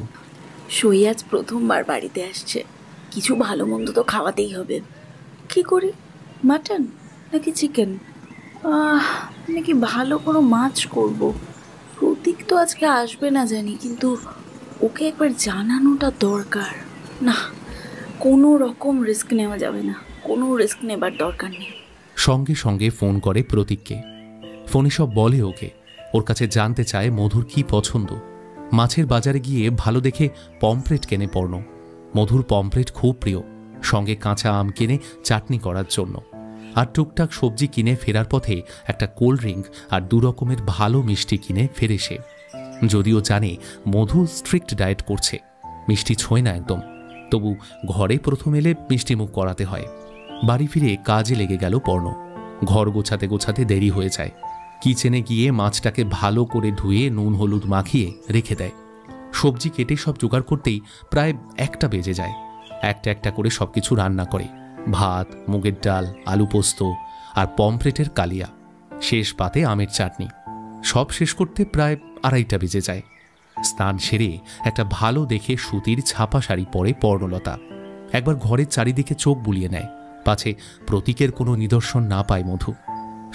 সই আজ প্রথমবার বাড়িতে আসছে, কিছু ভালো মন্দ তো খাওয়াতেই হবে। কি করি, মাটন নাকি চিকেন, নাকি ভালো কোনো মাছ করব। প্রতীক তো আজকে আসবে না জানি, কিন্তু ওকে একবার জানানোটা দরকার। না, কোনো রকম রিস্ক নেওয়া যাবে না, কোনো রিস্ক নেবার দরকার নেই। সঙ্গে সঙ্গে ফোন করে প্রতীককে। ফোনে সব বলে ওকে, ওর কাছে জানতে চায় মধুর কি পছন্দ। মাছের বাজারে গিয়ে ভালো দেখে পমফ্রেট কেনে পর্ণ। মধুর পমফ্রেট খুব প্রিয়, সঙ্গে কাঁচা আম কেনে চাটনি করার জন্য। আর টুকটাক সবজি কিনে ফেরার পথে একটা কোল্ড ড্রিঙ্ক আর 2 রকমের ভালো মিষ্টি কিনে ফেরে সে। যদিও জানে মধু স্ট্রিক্ট ডায়েট করছে, মিষ্টি ছোঁয় না একদম, তবু ঘরে প্রথম এলে মিষ্টিমুখ করাতে হয়। বাড়ি ফিরে কাজে লেগে গেল পর্ণ। ঘর গোছাতে গোছাতে দেরি হয়ে যায়। কিচেনে গিয়ে মাছটাকে ভালো করে ধুয়ে নুন হলুদ মাখিয়ে রেখে দেয়। সবজি কেটে সব জোগাড় করতেই প্রায় 1টা বেজে যায়। একটা একটা করে সব কিছু রান্না করে, ভাত, মুগের ডাল, আলু পোস্ত আর পমফ্রেটের কালিয়া, শেষ পাতে আমের চাটনি। সব শেষ করতে প্রায় 2:30টা বেজে যায়। স্নান সেরে একটা ভালো দেখে সুতির ছাপা শাড়ি পরে পর্ণলতা একবার ঘরের চারিদিকে চোখ বুলিয়ে নেয়, পাছে প্রতীকের কোনো নিদর্শন না পায় মধু।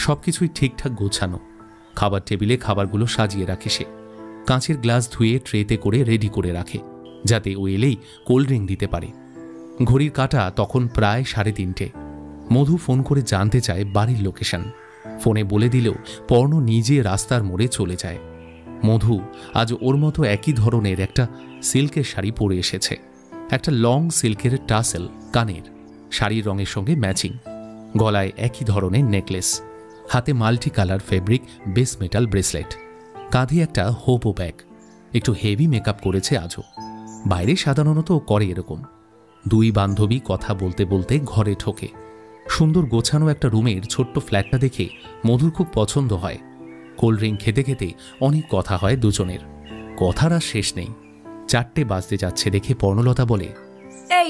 সবকিছুই ঠিকঠাক গোছানো। খাবার টেবিলে খাবারগুলো সাজিয়ে রাখে সে। কাঁচের গ্লাস ধুয়ে ট্রেতে করে রেডি করে রাখে, যাতে ও এলেই কোল্ড ড্রিঙ্ক দিতে পারে। ঘড়ির কাঁটা তখন প্রায় 3:30। মধু ফোন করে জানতে চায় বাড়ির লোকেশন। ফোনে বলে দিলেও পর্ণ নিজে রাস্তার মোড়ে চলে যায়। মধু আজ ওর মতো একই ধরনের একটা সিল্কের শাড়ি পরে এসেছে। একটা লং সিল্কের টাসেল কানের, শাড়ির রঙের সঙ্গে ম্যাচিং, গলায় একই ধরনের নেকলেস, হাতে multi colour fabric base metal bracelet, কাঁধে একটা হোপো ব্যাগ। একটু হেভি মেকআপ করেছে আজও, বাইরে সাধারণত করে এরকম। 2 বান্ধবী কথা বলতে বলতে ঘরে ঢোকে। সুন্দর গোছানো একটা রুমের ছোট্ট ফ্ল্যাটটা দেখে মধুর খুব পছন্দ হয়। কোল্ড ড্রিঙ্ক খেতে খেতে অনেক কথা হয় দুজনের, কথার আর শেষ নেই। 4টে বাজতে যাচ্ছে দেখে পর্ণলতা বলে, এই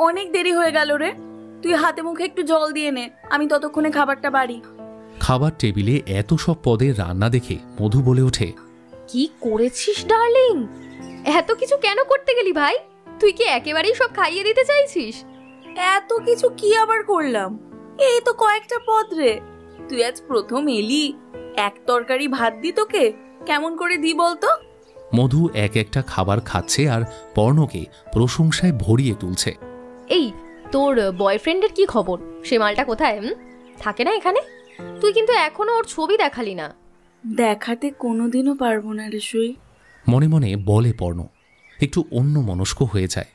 অনেক দেরি হয়ে গেল রে, তুই হাতে মুখে একটু জল দিয়ে নে, আমি ততক্ষণে খাবারটা বাড়ি। খাবার টেবিলে এত সব পদের রান্না দেখে মধু বলে ওঠে, কি করেছিস ডার্লিং? এত কিছু কেন করতে গেলি ভাই? তুই কি একেবারেই সব খাইয়ে দিতে চাইছিস? এত কিছু কি আবার করলাম? এই তো কয়েকটা পদ রে। তুই আজ প্রথম এলি, এক তরকারি ভাত দি তোকে, কেমন করে দি বলতো? মধু এক একটা খাবার খাচ্ছে আর পর্ণকে প্রশংসায় ভরিয়ে তুলছে। এই তোর বয়ফ্রেন্ডের কি খবর? সে মালটা কোথায়? থাকে না এখানে? তুই কিন্তু এখনো ওর ছবি দেখালি না। দেখাতে কোনোদিনও পারবো না রে সই। মনে মনে বলে পর্ণ, একটু অন্য মনস্ক হয়ে যায়।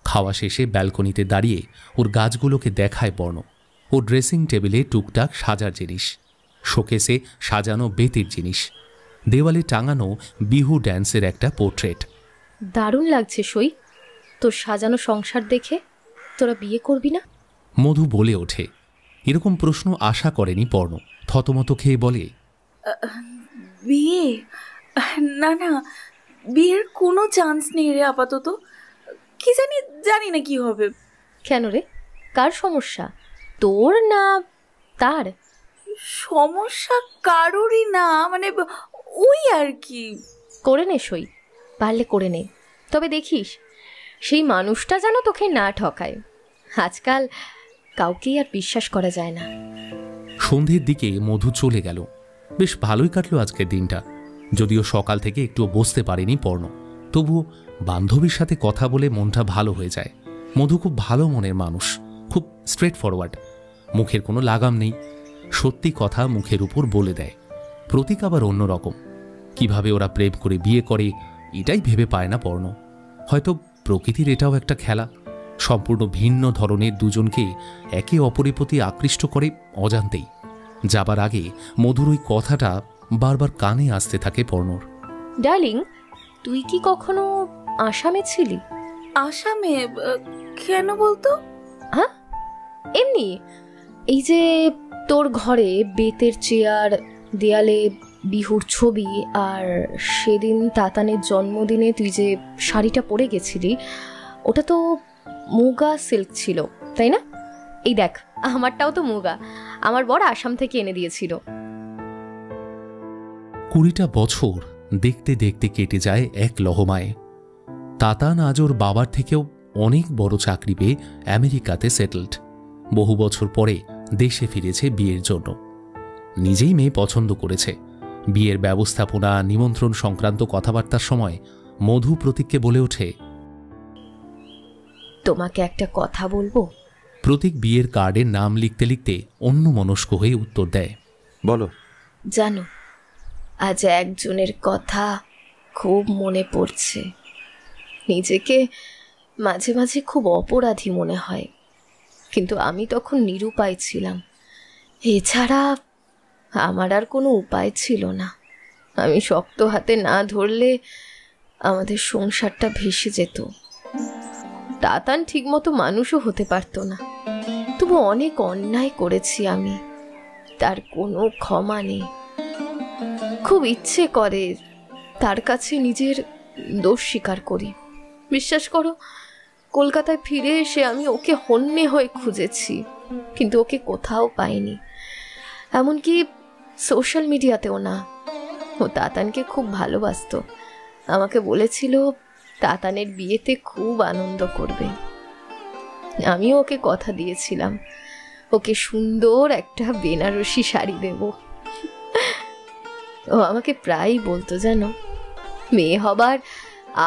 খাওয়া শেষে ব্যালকনিতে দাঁড়িয়ে ওর গাছগুলোকে দেখায় পর্ণ। ও ড্রেসিং টেবিলে টুকটাক সাজার জিনিস, শোকেসে সাজানো বেতের জিনিস, দেওয়ালে টাঙানো বিহু ড্যান্সের একটা পোর্ট্রেট। দারুণ লাগছে সই তোর সাজানো সংসার দেখে। তোরা বিয়ে করবি না? মধু বলে ওঠে। এরকম প্রশ্ন আশা করেনি পর্ণ। থতমত খেয়ে বলে, বিয়ে? না না, বিয়ের কোনো চান্স নেই রে আপাতত। কি জানি না কি হবে। কেন রে? কার সমস্যা, তোর না তার? সমস্যা কারোরই না, মানে ওই আর কি। করে নে সই, পারলে করে নে। তবে দেখিস সেই মানুষটা যেন তোকে না ঠকায়। আজকাল কাউকেই আর বিশ্বাস করা যায় না। সন্ধ্যের দিকে মধু চলে গেল। বেশ ভালোই কাটলো আজকের দিনটা, যদিও সকাল থেকে একটুও বসতে পারেনি পর্ণ। তবুও বান্ধবীর সাথে কথা বলে মনটা ভালো হয়ে যায়। মধু খুব ভালো মনের মানুষ, খুব স্ট্রেট ফরওয়ার্ড, মুখের কোনো লাগাম নেই, সত্যি কথা মুখের উপর বলে দেয়। প্রতীক আবার অন্যরকম। কিভাবে ওরা প্রেম করে বিয়ে করে এটাই ভেবে পায় না পর্ণ। হয়তো প্রকৃতির এটাও একটা খেলা, সম্পূর্ণ ভিন্ন ধরনের দুজনকে একে অপরের প্রতি আকৃষ্ট করে অজান্তেই। যাবার আগে মধুর ওই কথাটা বারবার কানে আসতে থাকে পর্ণর। ডার্লিং, তুই কি কখনো আসামে ছিলি? আসামে? কেন বলতো? হ্যাঁ, এমনি। এই যে তোর ঘরে বেতের চেয়ার, দেয়ালে বিহুর ছবি, আর সেদিন তাতানের জন্মদিনে তুই যে শাড়িটা পরে গেছিলি, ওটা তো মুগা সিল্ক ছিল, তাই না? এই দেখ, আমারটাও তো মুগা। আমার বর আসাম থেকে এনে দিয়েছিল। 20টা বছর দেখতে দেখতে কেটে যায় এক লহমায়। তাতান আজ ওর বাবার থেকেও অনেক বড় চাকরি পেয়ে আমেরিকাতে সেটেলড। বহু বছর পরে দেশে ফিরেছে বিয়ের জন্য। নিজেই মেয়ে পছন্দ করেছে। বিয়ের ব্যবস্থাপনা, নিমন্ত্রণ সংক্রান্ত কথাবার্তার সময় মধু প্রতীককে বলে ওঠে, তোমাকে একটা কথা বলবো। প্রতীক বিয়ের কার্ডের নাম লিখতে লিখতে অন্যমনস্ক হয়ে উত্তর দেয়, বলো। জানো, আজ একজনের কথা খুব মনে পড়ছে। নিজেকে মাঝে মাঝে খুব অপরাধী মনে হয়, কিন্তু আমি তখন নিরুপায় ছিলাম। এছাড়া আমার আর কোনো উপায় ছিল না। আমি শক্ত হাতে না ধরলে আমাদের সংসারটা ভেসে যেত। তাতান ঠিকমতো মানুষও হতে পারতো না। তবু অনেক অন্যায় করেছি আমি, তার কোনো ক্ষমা নেই। খুব ইচ্ছে করে তার কাছে নিজের দোষ স্বীকার করি। বিশ্বাস করো, কলকাতায় ফিরে এসে আমি ওকে হন্যে হয়ে খুঁজেছি, কিন্তু ওকে কোথাও পাইনি, এমনকি সোশ্যাল মিডিয়াতেও না। ও তাতানকে খুব ভালোবাসতো। আমাকে বলেছিল তাতানের বিয়েতে খুব আনন্দ করবে। আমিও ওকে কথা দিয়েছিলাম, ওকে সুন্দর একটা বেনারসি শাড়ি দেব। ও আমাকে প্রায়ই বলতো, জানো, মেয়ে হবার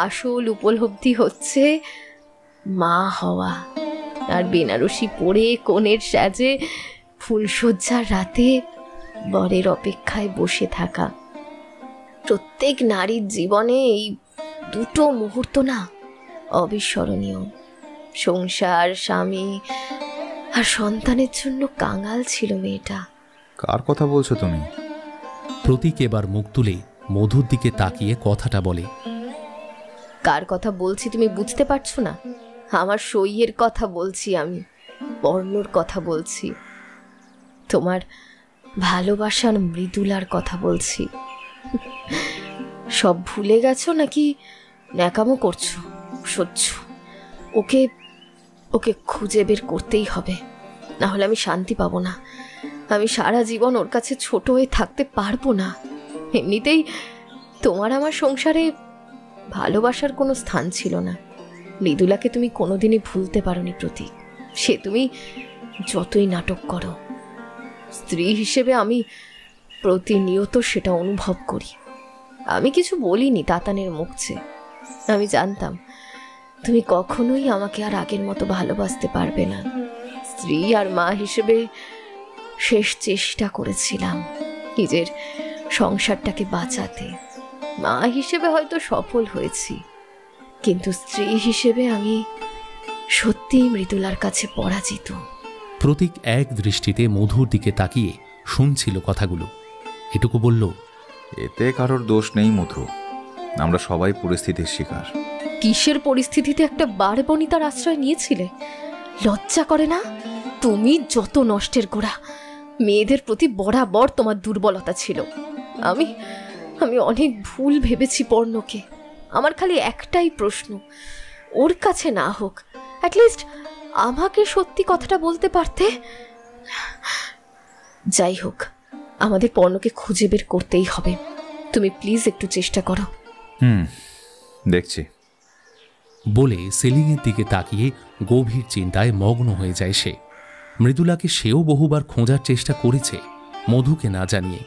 আসল উপলব্ধি হচ্ছে মা হওয়া। আর বেনারসি পরে কনের সাজে ফুলশয্যার রাতে বরের অপেক্ষায় বসে থাকা। প্রত্যেক নারীর জীবনে এই দুটো মুহূর্ত না অবিস্মরণীয়। সংসার, স্বামী আর সন্তানের জন্য কাঙাল ছিল মেয়েটা। কার কথা বলছো তুমি? প্রতীক এবার মুখ তুলে মধুর দিকে তাকিয়ে কথাটা বলে, কার কথা বলছি তুমি বুঝতে পারছো না? আমার সইয়ের কথা বলছি, আমি পর্ণর কথা বলছি, তোমার ভালোবাসার মৃদুলার কথা বলছি। সব ভুলে গেছো নাকি ন্যাকামো করছো? সহ্য, ওকে ওকে খুঁজে বের করতেই হবে, না হলে আমি শান্তি পাবো না। আমি সারা জীবন ওর কাছে ছোট হয়ে থাকতে পারবো না। এমনিতেই তোমার আমার সংসারে ভালোবাসার কোনো স্থান ছিল না। মৃদুলাকে তুমি কোনোদিনই ভুলতে পারোনি প্রতীক। সে তুমি যতই নাটক করো, স্ত্রী হিসেবে আমি প্রতিনিয়ত সেটা অনুভব করি। আমি কিছু বলিনি তাতানের মুখ চেয়ে। আমি জানতাম তুমি কখনোই আমাকে আর আগের মতো ভালোবাসতে পারবে না। স্ত্রী আর মা হিসেবে শেষ চেষ্টা করেছিলাম নিজের সংসারটাকে বাঁচাতে। মা হিসেবে হয়তো সফল হয়েছি, কিন্তু স্ত্রী হিসেবে আমি সত্যিই মৃদুলার কাছে পরাজিত। প্রতীক এক দৃষ্টিতে মধুর দিকে তাকিয়ে শুনছিল কথাগুলো। এটুকু বলল, এতে কারোর দোষ নেই মধু, আমরা সবাই পরিস্থিতির শিকার। কিসের পরিস্থিতিতে একটা বারবনিতার আশ্রয় নিয়েছিলে? লজ্জা করে না? তুমি যত নষ্টের গোড়া। মেয়েদের প্রতি বরাবর তোমার দুর্বলতা ছিল। আমি আমি অনেক ভুল ভেবেছি পর্ণকে। আমার খালি একটাই প্রশ্ন, ওর কাছে না হোক, অ্যাটলিস্ট আমাকে সত্যি কথাটা বলতে পারতে। যাই হোক, আমাদের পর্ণকে খুঁজে বের করতেই হবে। তুমি প্লিজ একটু চেষ্টা করো। দেখছি বলে সিলিংয়ের দিকে তাকিয়ে গভীর চিন্তায় মগ্ন হয়ে যায় সে। মৃদুলাকে সেও বহুবার খোঁজার চেষ্টা করেছে, মধুকে না জানিয়ে।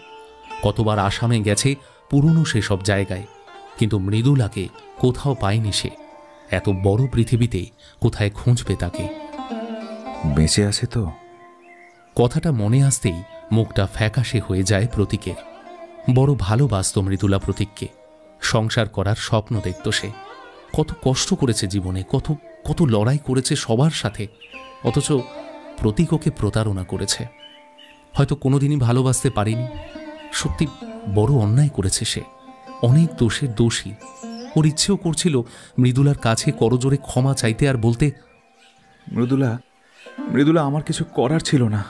কতবার আসামে গেছে পুরনো সেসব জায়গায়, কিন্তু মৃদুলাকে কোথাও পায়নি সে। এত বড় পৃথিবীতে কোথায় খুঁজবে তাকে? বেঁচে আছে তো? কথাটা মনে আসতেই মুখটা ফ্যাকাশে হয়ে যায় প্রতীকের। বড় ভালোবাসত মৃদুলা প্রতীককে। সংসার করার স্বপ্ন দেখত সে। কত কষ্ট করেছে জীবনে, কত কত লড়াই করেছে সবার সাথে, অথচ প্রতীক ওকে প্রতারণা করেছে। হয়তো কোনোদিনই ভালোবাসতে পারেনি। সত্যি বড় অন্যায় করেছে সে, অনেক দোষের দোষী। ওর ইচ্ছেও করছিল মৃদুলার কাছে করজোরে ক্ষমা চাইতে আর বলতে, মৃদুলা, মৃদুলা, আমার কিছু করার ছিল না।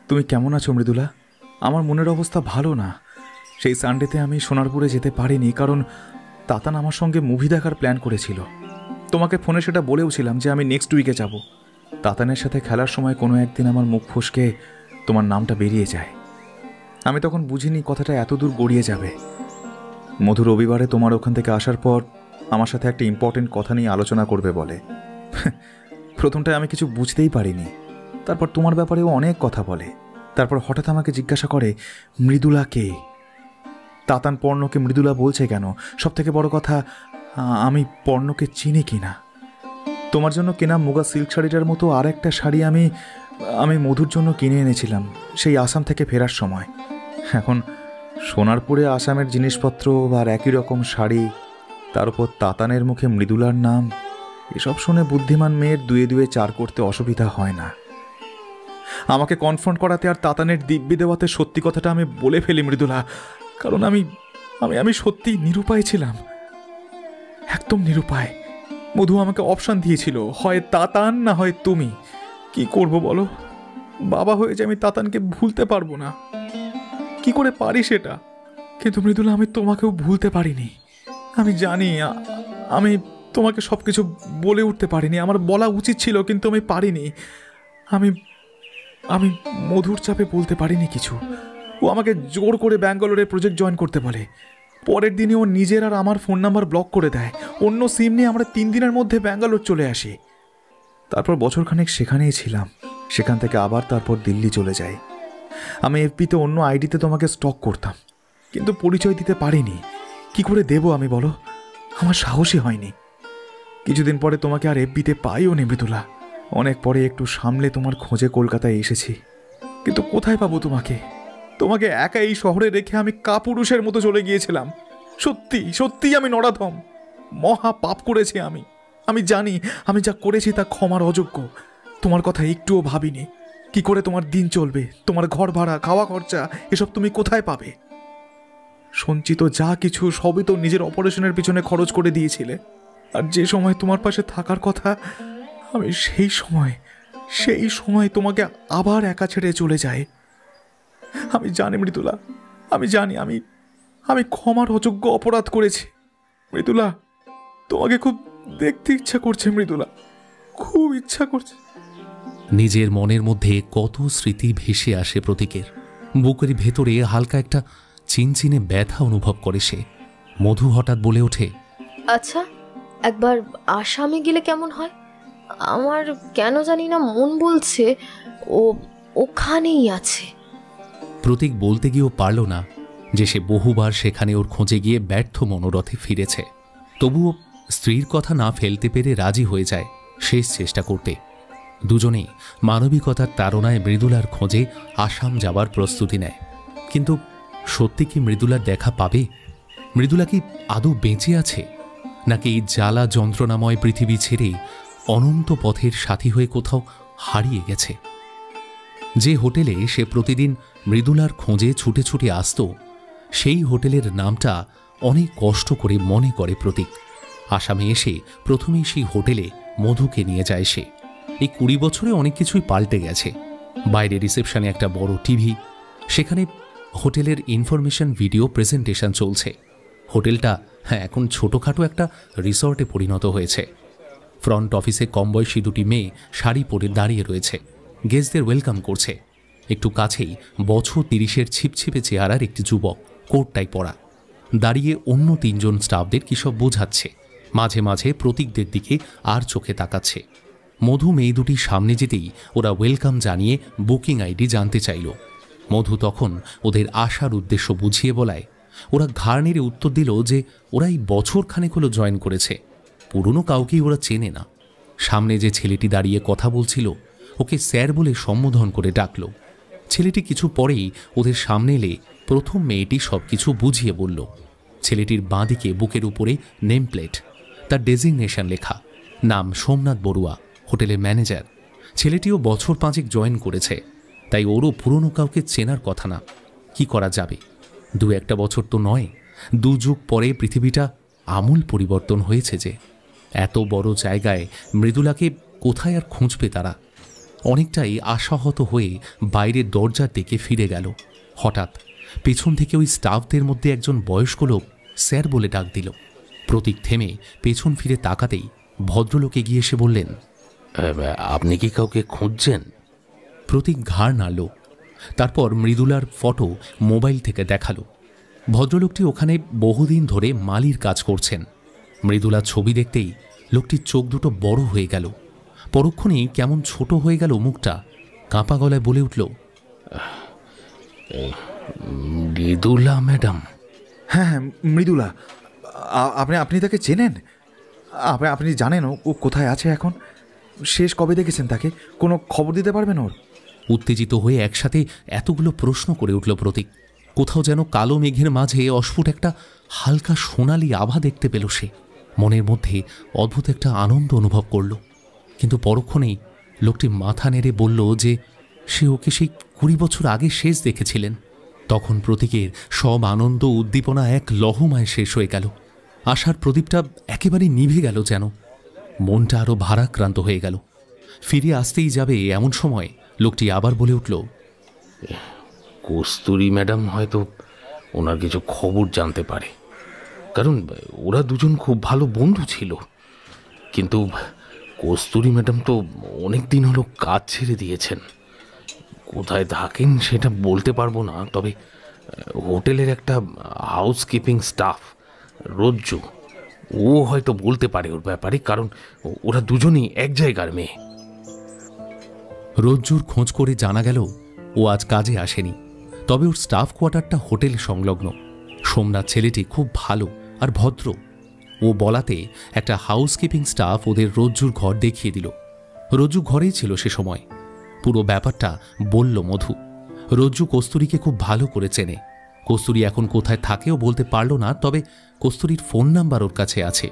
তুমি কেমন আছো মৃদুলা? আমার মনের অবস্থা ভালো না। সেই সানডেতে আমি সোনারপুরে যেতে পারিনি, কারণ তাতান আমার সঙ্গে মুভি দেখার প্ল্যান করেছিল। তোমাকে ফোনে সেটা বলেওছিলাম যে আমি নেক্সট উইকে যাব। তাতানের সাথে খেলার সময় কোনো একদিন আমার মুখ ফসকে তোমার নামটা বেরিয়ে যায়। আমি তখন বুঝিনি কথাটা এত দূর গড়িয়ে যাবে। মধু রবিবারে তোমার ওখান থেকে আসার পর আমার সাথে একটা ইম্পর্টেন্ট কথা নিয়ে আলোচনা করবে বলে। প্রথমটায় আমি কিছু বুঝতেই পারিনি। তারপর তোমার ব্যাপারেও অনেক কথা বলে। তারপর হঠাৎ আমাকে জিজ্ঞাসা করে, মৃদুলা কে? তাতান পর্ণকে মৃদুলা বলছে কেন? সব থেকে বড় কথা, আমি পর্ণকে চিনি কিনা। তোমার জন্য কেনা মুগা সিল্ক শাড়িটার মতো আর একটা শাড়ি আমি মধুর জন্য কিনে এনেছিলাম সেই আসাম থেকে ফেরার সময়। এখন সোনারপুরে আসামের জিনিসপত্র আর একই রকম শাড়ি, তার উপর তাতানের মুখে মৃদুলার নাম, এসব শুনে বুদ্ধিমান মেয়ের দুয়ে দুয়ে চার করতে অসুবিধা হয় না। আমাকে কনফ্রন্ট করাতে আর তাতানের দিব্যি দেওয়াতে সত্যি কথাটা আমি বলে ফেলি মৃদুলা, কারণ আমি আমি আমি সত্যি নিরুপায় ছিলাম, একদম নিরুপায়। মধু আমাকে অপশান দিয়েছিল, হয় তাতান না হয় তুমি। কি করব বলো? বাবা হয়ে যে আমি তাতানকে ভুলতে পারবো না। কি করে পারি সেটা? কিন্তু মৃদুলা, আমি তোমাকেও ভুলতে পারিনি। আমি জানি আমি তোমাকে সব কিছু বলে উঠতে পারিনি। আমার বলা উচিত ছিল, কিন্তু আমি পারিনি। আমি আমি মধুর চাপে বলতে পারিনি কিছু। ও আমাকে জোর করে ব্যাঙ্গালোরে প্রজেক্ট জয়েন করতে বলে। পরের দিনে ও নিজের আর আমার ফোন নাম্বার ব্লক করে দেয়। অন্য সিম নিয়ে আমরা 3 দিনের মধ্যে ব্যাঙ্গালোর চলে আসি। তারপর বছরখানেক সেখানেই ছিলাম। সেখান থেকে আবার তারপর দিল্লি চলে যাই। আমি এফবিতে অন্য আইডিতে তোমাকে স্টক করতাম, কিন্তু পরিচয় দিতে পারিনি। কি করে দেব আমি বলো? আমার সাহসই হয়নি। কিছুদিন পরে তোমাকে আর এফবিতে পাইও নি মৃদুলা। অনেক পরে একটু সামলে তোমার খোঁজে কলকাতায় এসেছি, কিন্তু কোথায় পাবো তোমাকে? তোমাকে একা এই শহরে রেখে আমি কাপুরুষের মতো চলে গিয়েছিলাম। সত্যি সত্যিই আমি নরাধম, মহা পাপ করেছি আমি। আমি জানি আমি যা করেছি তা ক্ষমার অযোগ্য। তোমার কথা একটুও ভাবিনি। কি করে তোমার দিন চলবে? তোমার ঘর ভাড়া, খাওয়া খরচা, এসব তুমি কোথায় পাবে? সঞ্চিত যা কিছু সবই তো নিজের অপারেশনের পিছনে খরচ করে দিয়েছিলে। আর যে সময় তোমার পাশে থাকার কথা, আমি সেই সময় তোমাকে আবার একা ছেড়ে চলে যাই। আমি জানি মৃদুলা, আমি জানি আমি ক্ষমার অযোগ্য অপরাধ করেছি। মৃদুলা, তোমাকে খুব দেখতে ইচ্ছা করছে মৃদুলা, খুব ইচ্ছা করছে। নিজের মনের মধ্যে কত স্মৃতি ভেসে আসে প্রতীকের। বুকের ভেতরে হালকা একটা চিনচিনে ব্যথা অনুভব করে সে। মধু হঠাৎ বলে ওঠে, আচ্ছা, একবার আসামে গেলে কেমন হয়? আমার কেন জানি না মন বলছে ও ওখানেই আছে। প্রতীক বলতে গিয়েও পারল না যে সে বহুবার সেখানে ওর খোঁজে গিয়ে ব্যর্থ মনোরথে ফিরেছে। তবুও স্ত্রীর কথা না ফেলতে পেরে রাজি হয়ে যায় শেষ চেষ্টা করতে। দুজনেই মানবিকতার তাড়নায় মৃদুলার খোঁজে আসাম যাবার প্রস্তুতি নেয়। কিন্তু সত্যি কি মৃদুলার দেখা পাবে? মৃদুলা কি আদৌ বেঁচে আছে, নাকি এই জ্বালা যন্ত্রণাময় পৃথিবী ছেড়ে অনন্ত পথের সাথী হয়ে কোথাও হারিয়ে গেছে? যে হোটেলে সে প্রতিদিন মৃদুলার খোঁজে ছুটে ছুটে আসত, সেই হোটেলের নামটা অনেক কষ্ট করে মনে করে প্রতীক। আসামে এসে প্রথমেই সেই হোটেলে মধুকে নিয়ে যায় সে। এই 20 বছরে অনেক কিছুই পাল্টে গেছে। বাইরে রিসেপশনে একটা বড় টিভি, সেখানে হোটেলের ইনফরমেশন ভিডিও প্রেজেন্টেশন চলছে। হোটেলটা এখন ছোটোখাটো একটা রিসর্টে পরিণত হয়েছে। ফ্রন্ট অফিসে কম বয়সী দুটি মেয়ে শাড়ি পরে দাঁড়িয়ে রয়েছে, গেস্টদের ওয়েলকাম করছে। একটু কাছেই বছর 30-এর ছিপছিপে চেহারার একটি যুবক, কোটটাই পরা, দাঁড়িয়ে অন্য 3 জন স্টাফদের কী সব বোঝাচ্ছে। মাঝে মাঝে প্রতীকদের দিকে আর চোখে তাকাচ্ছে। মধু মেয়ে দুটির সামনে যেতেই ওরা ওয়েলকাম জানিয়ে বুকিং আইডি জানতে চাইল। মধু তখন ওদের আসার উদ্দেশ্য বুঝিয়ে বলায় ওরা ঘাড় নেড়ে উত্তর দিল যে ওরা এই বছর খানেক হলো জয়েন করেছে, পুরনো কাউকেই ওরা চেনে না। সামনে যে ছেলেটি দাঁড়িয়ে কথা বলছিল ওকে স্যার বলে সম্বোধন করে ডাকল। ছেলেটি কিছু পরেই ওদের সামনে এলে প্রথম মেয়েটি সব কিছু বুঝিয়ে বলল। ছেলেটির বাঁদিকে বুকের উপরে নেম প্লেট, তার ডেজিগনেশন লেখা, নাম সোমনাথ বড়ুয়া, হোটেলের ম্যানেজার। ছেলেটিও বছর 5 জয়েন করেছে, তাই ওরও পুরনো কাউকে চেনার কথা না। কি করা যাবে, 2-1 বছর তো নয়, 2 যুগ পরে পৃথিবীটা আমূল পরিবর্তন হয়েছে যে। এত বড় জায়গায় মৃদুলাকে কোথায় আর খুঁজবে তারা? অনেকটাই আশাহত হয়ে বাইরের দরজার দিকে ফিরে গেল। হঠাৎ পেছন থেকে ওই স্টাফদের মধ্যে একজন বয়স্ক লোক স্যার বলে ডাক দিল। প্রতীক থেমে পেছন ফিরে তাকাতেই ভদ্রলোক এগিয়ে এসে বললেন, আপনি কি কাউকে খুঁজছেন? প্রতীক ঘাড় নাড়ল, তারপর মৃদুলার ফটো মোবাইল থেকে দেখালো। ভদ্রলোকটি ওখানে বহুদিন ধরে মালির কাজ করছেন। মৃদুলার ছবি দেখতেই লোকটির চোখ দুটো বড় হয়ে গেল, পরক্ষণেই কেমন ছোট হয়ে গেল মুখটা। কাঁপা গলায় বলে উঠল, মৃদুলা ম্যাডাম? হ্যাঁ হ্যাঁ, মৃদুলা। আপনি তাকে চেনেন? আপনি জানেন ও কোথায় আছে এখন? শেষ কবে দেখেছেন তাকে? কোনো খবর দিতে পারবেন ওর? উত্তেজিত হয়ে একসাথে এতগুলো প্রশ্ন করে উঠল প্রতীক। কোথাও যেন কালো মেঘের মাঝে অস্ফুট একটা হালকা সোনালি আভা দেখতে পেল সে। মনের মধ্যে অদ্ভুত একটা আনন্দ অনুভব করল। কিন্তু পরক্ষণেই লোকটি মাথা নেড়ে বলল যে সে ওকে সেই 20 বছর আগে শেষ দেখেছিলেন। তখন প্রতীকের সব আনন্দ উদ্দীপনা এক লহমায় শেষ হয়ে গেল। আশার প্রদীপটা একেবারে নিভে গেল যেন। মনটা আরও ভারাক্রান্ত হয়ে গেল। ফিরে আসতেই যাবে এমন সময় লোকটি আবার বলে উঠল, কস্তুরী ম্যাডাম হয়তো ওনার কিছু খবর জানতে পারে, কারণ ওরা দুজন খুব ভালো বন্ধু ছিল। কিন্তু কস্তুরী ম্যাডাম তো অনেক দিন হলো কাজ ছেড়ে দিয়েছেন। কোথায় থাকেন সেটা বলতে পারবো না, তবে হোটেলের একটা হাউসকিপিং স্টাফ রজ্জু, ও হয়তো বলতে পারে ওর ব্যাপারে, কারণ ওরা দুজনই এক জায়গার মেয়ে। রজ্জুর খোঁজ করে জানা গেল ও আজ কাজে আসেনি, তবে ওর স্টাফ কোয়ার্টারটা হোটেল সংলগ্ন। সোমনাথ ছেলেটি খুব ভালো আর ভদ্র। ও বলাতে একটা হাউসকিপিং স্টাফ ওদের রজ্জুর ঘর দেখিয়ে দিল। রজ্জু ঘরেই ছিল সে সময়। পুরো ব্যাপারটা বলল মধু। রজ্জু কস্তুরীকে খুব ভালো করে চেনে। কস্তুরী এখন কোথায় থাকেও বলতে পারল না, তবে কস্তুরীর ফোন নাম্বার ওর কাছে আছে,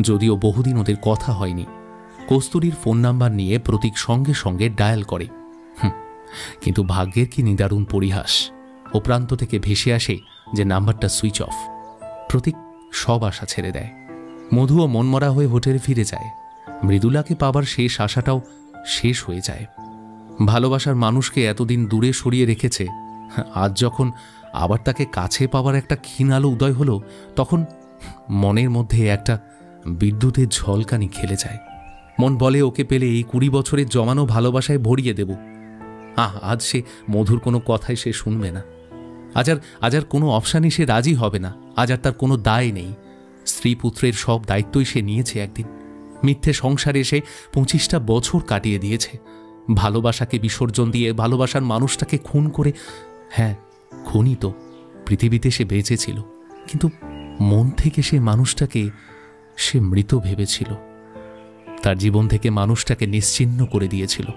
যদিও বহুদিন ওদের কথা হয়নি। কস্তুরীর ফোন নাম্বার নিয়ে প্রতীক সঙ্গে সঙ্গে ডায়াল করে। কিন্তু ভাগ্যের কি নিদারুণ পরিহাস, ও প্রান্ত থেকে ভেসে আসে যে নাম্বারটা সুইচ অফ। প্রতীক সব আশা ছেড়ে দেয়। মধুও মনমরা হয়ে হোটেলে ফিরে যায়। মৃদুলাকে পাবার শেষ আশাটাও শেষ হয়ে যায়। ভালোবাসার মানুষকে এতদিন দূরে সরিয়ে রেখেছে, আজ যখন আবার তাকে কাছে পাওয়ার একটা ক্ষীণ আলো উদয় হলো, তখন মনের মধ্যে একটা বিদ্যুতের ঝলকানি খেলে যায়। মন বলে ওকে পেলে এই 20 বছরের জমানো ভালোবাসায় ভরিয়ে দেব। আজ সে মধুর কোনো কথাই সে শুনবে না। আজ আর কোনো অপশানই সে রাজি হবে না। আজ আর তার কোনো দায় নেই। স্ত্রী পুত্রের সব দায়িত্বই সে নিয়েছে একদিন। মিথ্যে সংসারে সে 25টা বছর কাটিয়ে দিয়েছে। ভালোবাসাকে বিসর্জন দিয়ে ভালোবাসার মানুষটাকে খুন করে, হ্যাঁ খুনই তো, পৃথিবীতে সে বেঁচেছিল, কিন্তু মন থেকে সে মানুষটাকে সে মৃত ভেবেছিল। তার জীবন থেকে মানুষটাকে নিশ্চিহ্ন করে দিয়েছিল।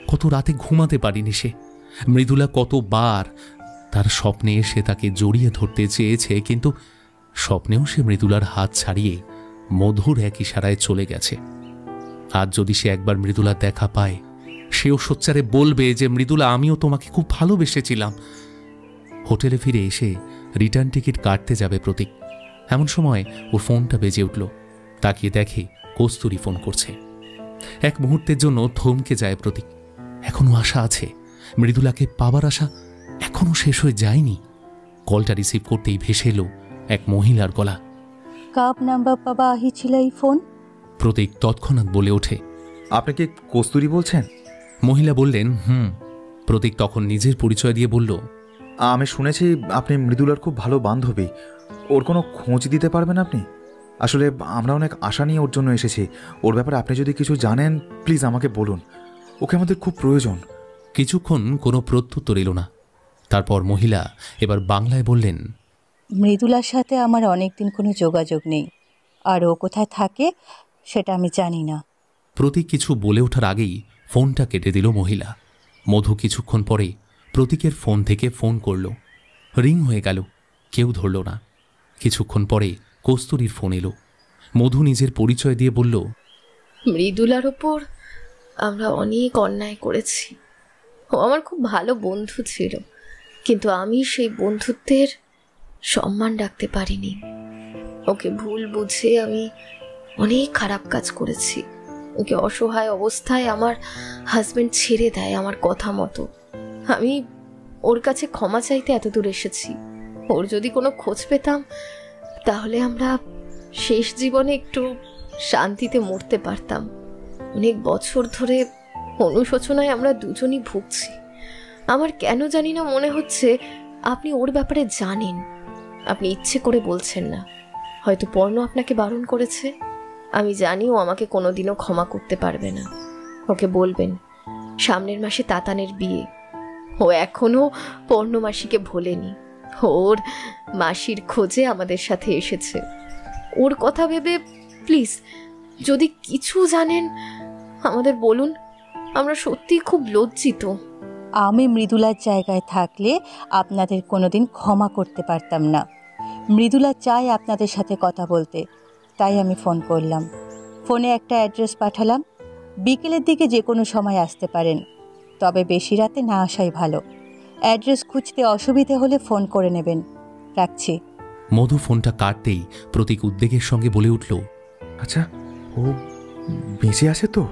কত রাতে ঘুমাতে পারিনি সে। মৃদুলা কতবার তার স্বপ্নে এসে তাকে জড়িয়ে ধরতে চেয়েছে, কিন্তু স্বপ্নেও সে মৃদুলার হাত ছাড়িয়ে মধুর এক ইশারায় চলে গেছে। আজ যদি সে একবার মৃদুলার দেখা পায়, সেও সোচ্চারে বলবে যে মৃদুলা, আমিও তোমাকে খুব ভালোবেসেছিলাম। হোটেলে ফিরে এসে রিটার্ন টিকিট কাটতে যাবে প্রতীক। এমন সময় ওর ফোনটা বেজে উঠল। তাকিয়ে দেখে কস্তুরী ফোন করছে। এক মুহূর্তের জন্য থমকে যায় প্রতীক। এখনো আশা আছে, মৃদুলাকে পাবার আশা এখনো শেষ হয়ে যায়নি। কলটা রিসিভ করতেই ভেসে এলো এক মহিলার গলা। কাপ নাম্বার পাবা আহিছিল এই ফোন? প্রতীক তৎক্ষণাৎ বলে ওঠে, আপনি কি কস্তুরী বলছেন? মহিলা বললেন, প্রতীক তখন নিজের পরিচয় দিয়ে বলল, আমি শুনেছি আপনি মৃদুলার খুব ভালো বান্ধবী। ওর কোনো খোঁজ দিতে পারবেন আপনি? আসলে আমরা অনেক আশা নিয়ে ওর জন্য এসেছি। ওর ব্যাপারে আপনি যদি কিছু জানেন প্লিজ আমাকে বলুন, ওকে আমাদের খুব প্রয়োজন। কিছুক্ষণ কোনো প্রত্যুত্তর এলো না। তারপর মহিলা এবার বাংলায় বললেন, মৃদুলার সাথে আমার অনেকদিন কোনো যোগাযোগ নেই, আর ও কোথায় থাকে সেটা আমি জানি না। প্রতীক কিছু বলে ওঠার আগেই ফোনটা কেটে দিল মহিলা। মধু কিছুক্ষণ পরে প্রতীকের ফোন থেকে ফোন করল। রিং হয়ে গেল, কেউ ধরল না। কিছুক্ষণ পরে কস্তুরীর ফোন এলো। মধু নিজের পরিচয় দিয়ে বলল, মৃদুলার ওপর আমরা অনেক অন্যায় করেছি। ও আমার খুব ভালো বন্ধু ছিল, কিন্তু আমি সেই বন্ধুত্বের সম্মান রাখতে পারিনি। ওকে ভুল বুঝে আমি অনেক খারাপ কাজ করেছি। ওকে অসহায় অবস্থায় আমার হাজবেন্ড ছেড়ে দেয় আমার কথা মতো। আমি ওর কাছে ক্ষমা চাইতে এত দূর এসেছি। ওর যদি কোনো খোঁজ পেতাম, তাহলে আমরা শেষ জীবনে একটু শান্তিতে মরতে পারতাম। অনেক বছর ধরে অনুশোচনায় আমরা দুজনই ভুগছি। আমার কেন জানি না মনে হচ্ছে আপনি ওর ব্যাপারে জানেন। আপনি ইচ্ছে করে বলছেন না, হয়তো পর্ণ আপনাকে বারণ করেছে। আমি জানি ও আমাকে কোনোদিনও ক্ষমা করতে পারবে না। ওকে বলবেন সামনের মাসে তাতানের বিয়ে। ও এখনো পর্ণ মাসিকে ভোলেনি। ওর মাসির খোঁজে আমাদের সাথে এসেছে। ওর কথা ভেবে প্লিজ যদি কিছু জানেন আমাদের বলুন। আমরা সত্যিই খুব লজ্জিত। আমি মৃদুলার জায়গায় থাকলে আপনাদের কোনোদিন ক্ষমা করতে পারতাম না। মৃদুলা চায় আপনাদের সাথে কথা বলতে, তাই আমি ফোন করলাম। ফোনে একটা অ্যাড্রেস পাঠালাম। বিকেলের দিকে যে কোনো সময় আসতে পারেন, তবে বেশি রাতে না আসাই ভালো। অ্যাড্রেস খুঁজতে অসুবিধে হলে ফোন করে নেবেন। রাখছি। মধু ফোনটা কাটতেই প্রতীক উদ্বেগের সঙ্গে বলে উঠল, আচ্ছা, ও বেঁচে আছে তো?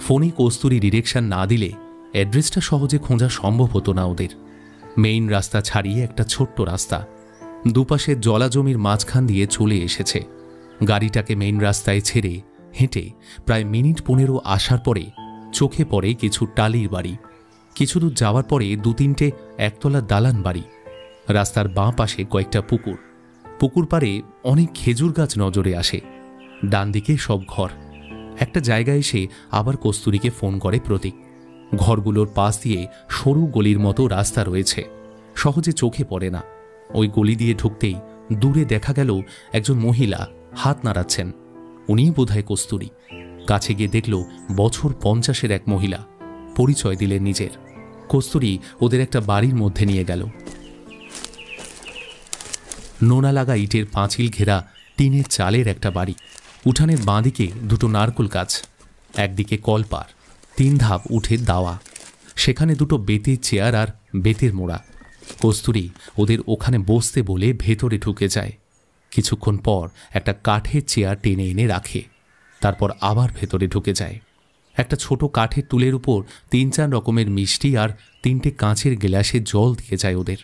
ফোনে কস্তুরী ডিরেকশন না দিলে অ্যাড্রেসটা সহজে খোঁজা সম্ভব হতো না ওদের। মেইন রাস্তা ছাড়িয়ে একটা ছোট্ট রাস্তা, দুপাশে জলাজমির মাঝখান দিয়ে চলে এসেছে। গাড়িটাকে মেইন রাস্তায় ছেড়ে হেঁটে প্রায় মিনিট 15 আসার পরে চোখে পড়ে কিছু টালির বাড়ি। কিছু দূর যাওয়ার পরে 2-3টে একতলা দালান বাড়ি। রাস্তার বাঁ পাশে কয়েকটা পুকুর। পুকুর পাড়ে অনেক খেজুর গাছ নজরে আসে। ডান দিকে সব ঘর। একটা জায়গায় এসে আবার কস্তুরীকে ফোন করে প্রতীক। ঘরগুলোর পাশ দিয়ে সরু গলির মতো রাস্তা রয়েছে, সহজে চোখে পড়ে না। ওই গলি দিয়ে ঢুকতেই দূরে দেখা গেল একজন মহিলা হাত নাড়াচ্ছেন। উনিই বোধহয় কস্তুরী। কাছে গিয়ে দেখল বছর 50-এর এক মহিলা। পরিচয় দিলেন নিজের। কস্তুরী ওদের একটা বাড়ির মধ্যে নিয়ে গেল। নোনা লাগা ইটের পাঁচিল ঘেরা টিনের চালের একটা বাড়ি। উঠানের বাঁদিকে 2টো নারকোল গাছ, একদিকে কলপার, 3 ধাপ উঠে দাওয়া। সেখানে 2টো বেতের চেয়ার আর বেতের মোড়া। কস্তুরী ওদের ওখানে বসতে বলে ভেতরে ঢুকে যায়। কিছুক্ষণ পর একটা কাঠের চেয়ার টেনে এনে রাখে। তারপর আবার ভেতরে ঢুকে যায়। একটা ছোট কাঠের টুলের উপর 3-4 রকমের মিষ্টি আর 3টে কাঁচের গ্লাসে জল দিয়ে যায় ওদের।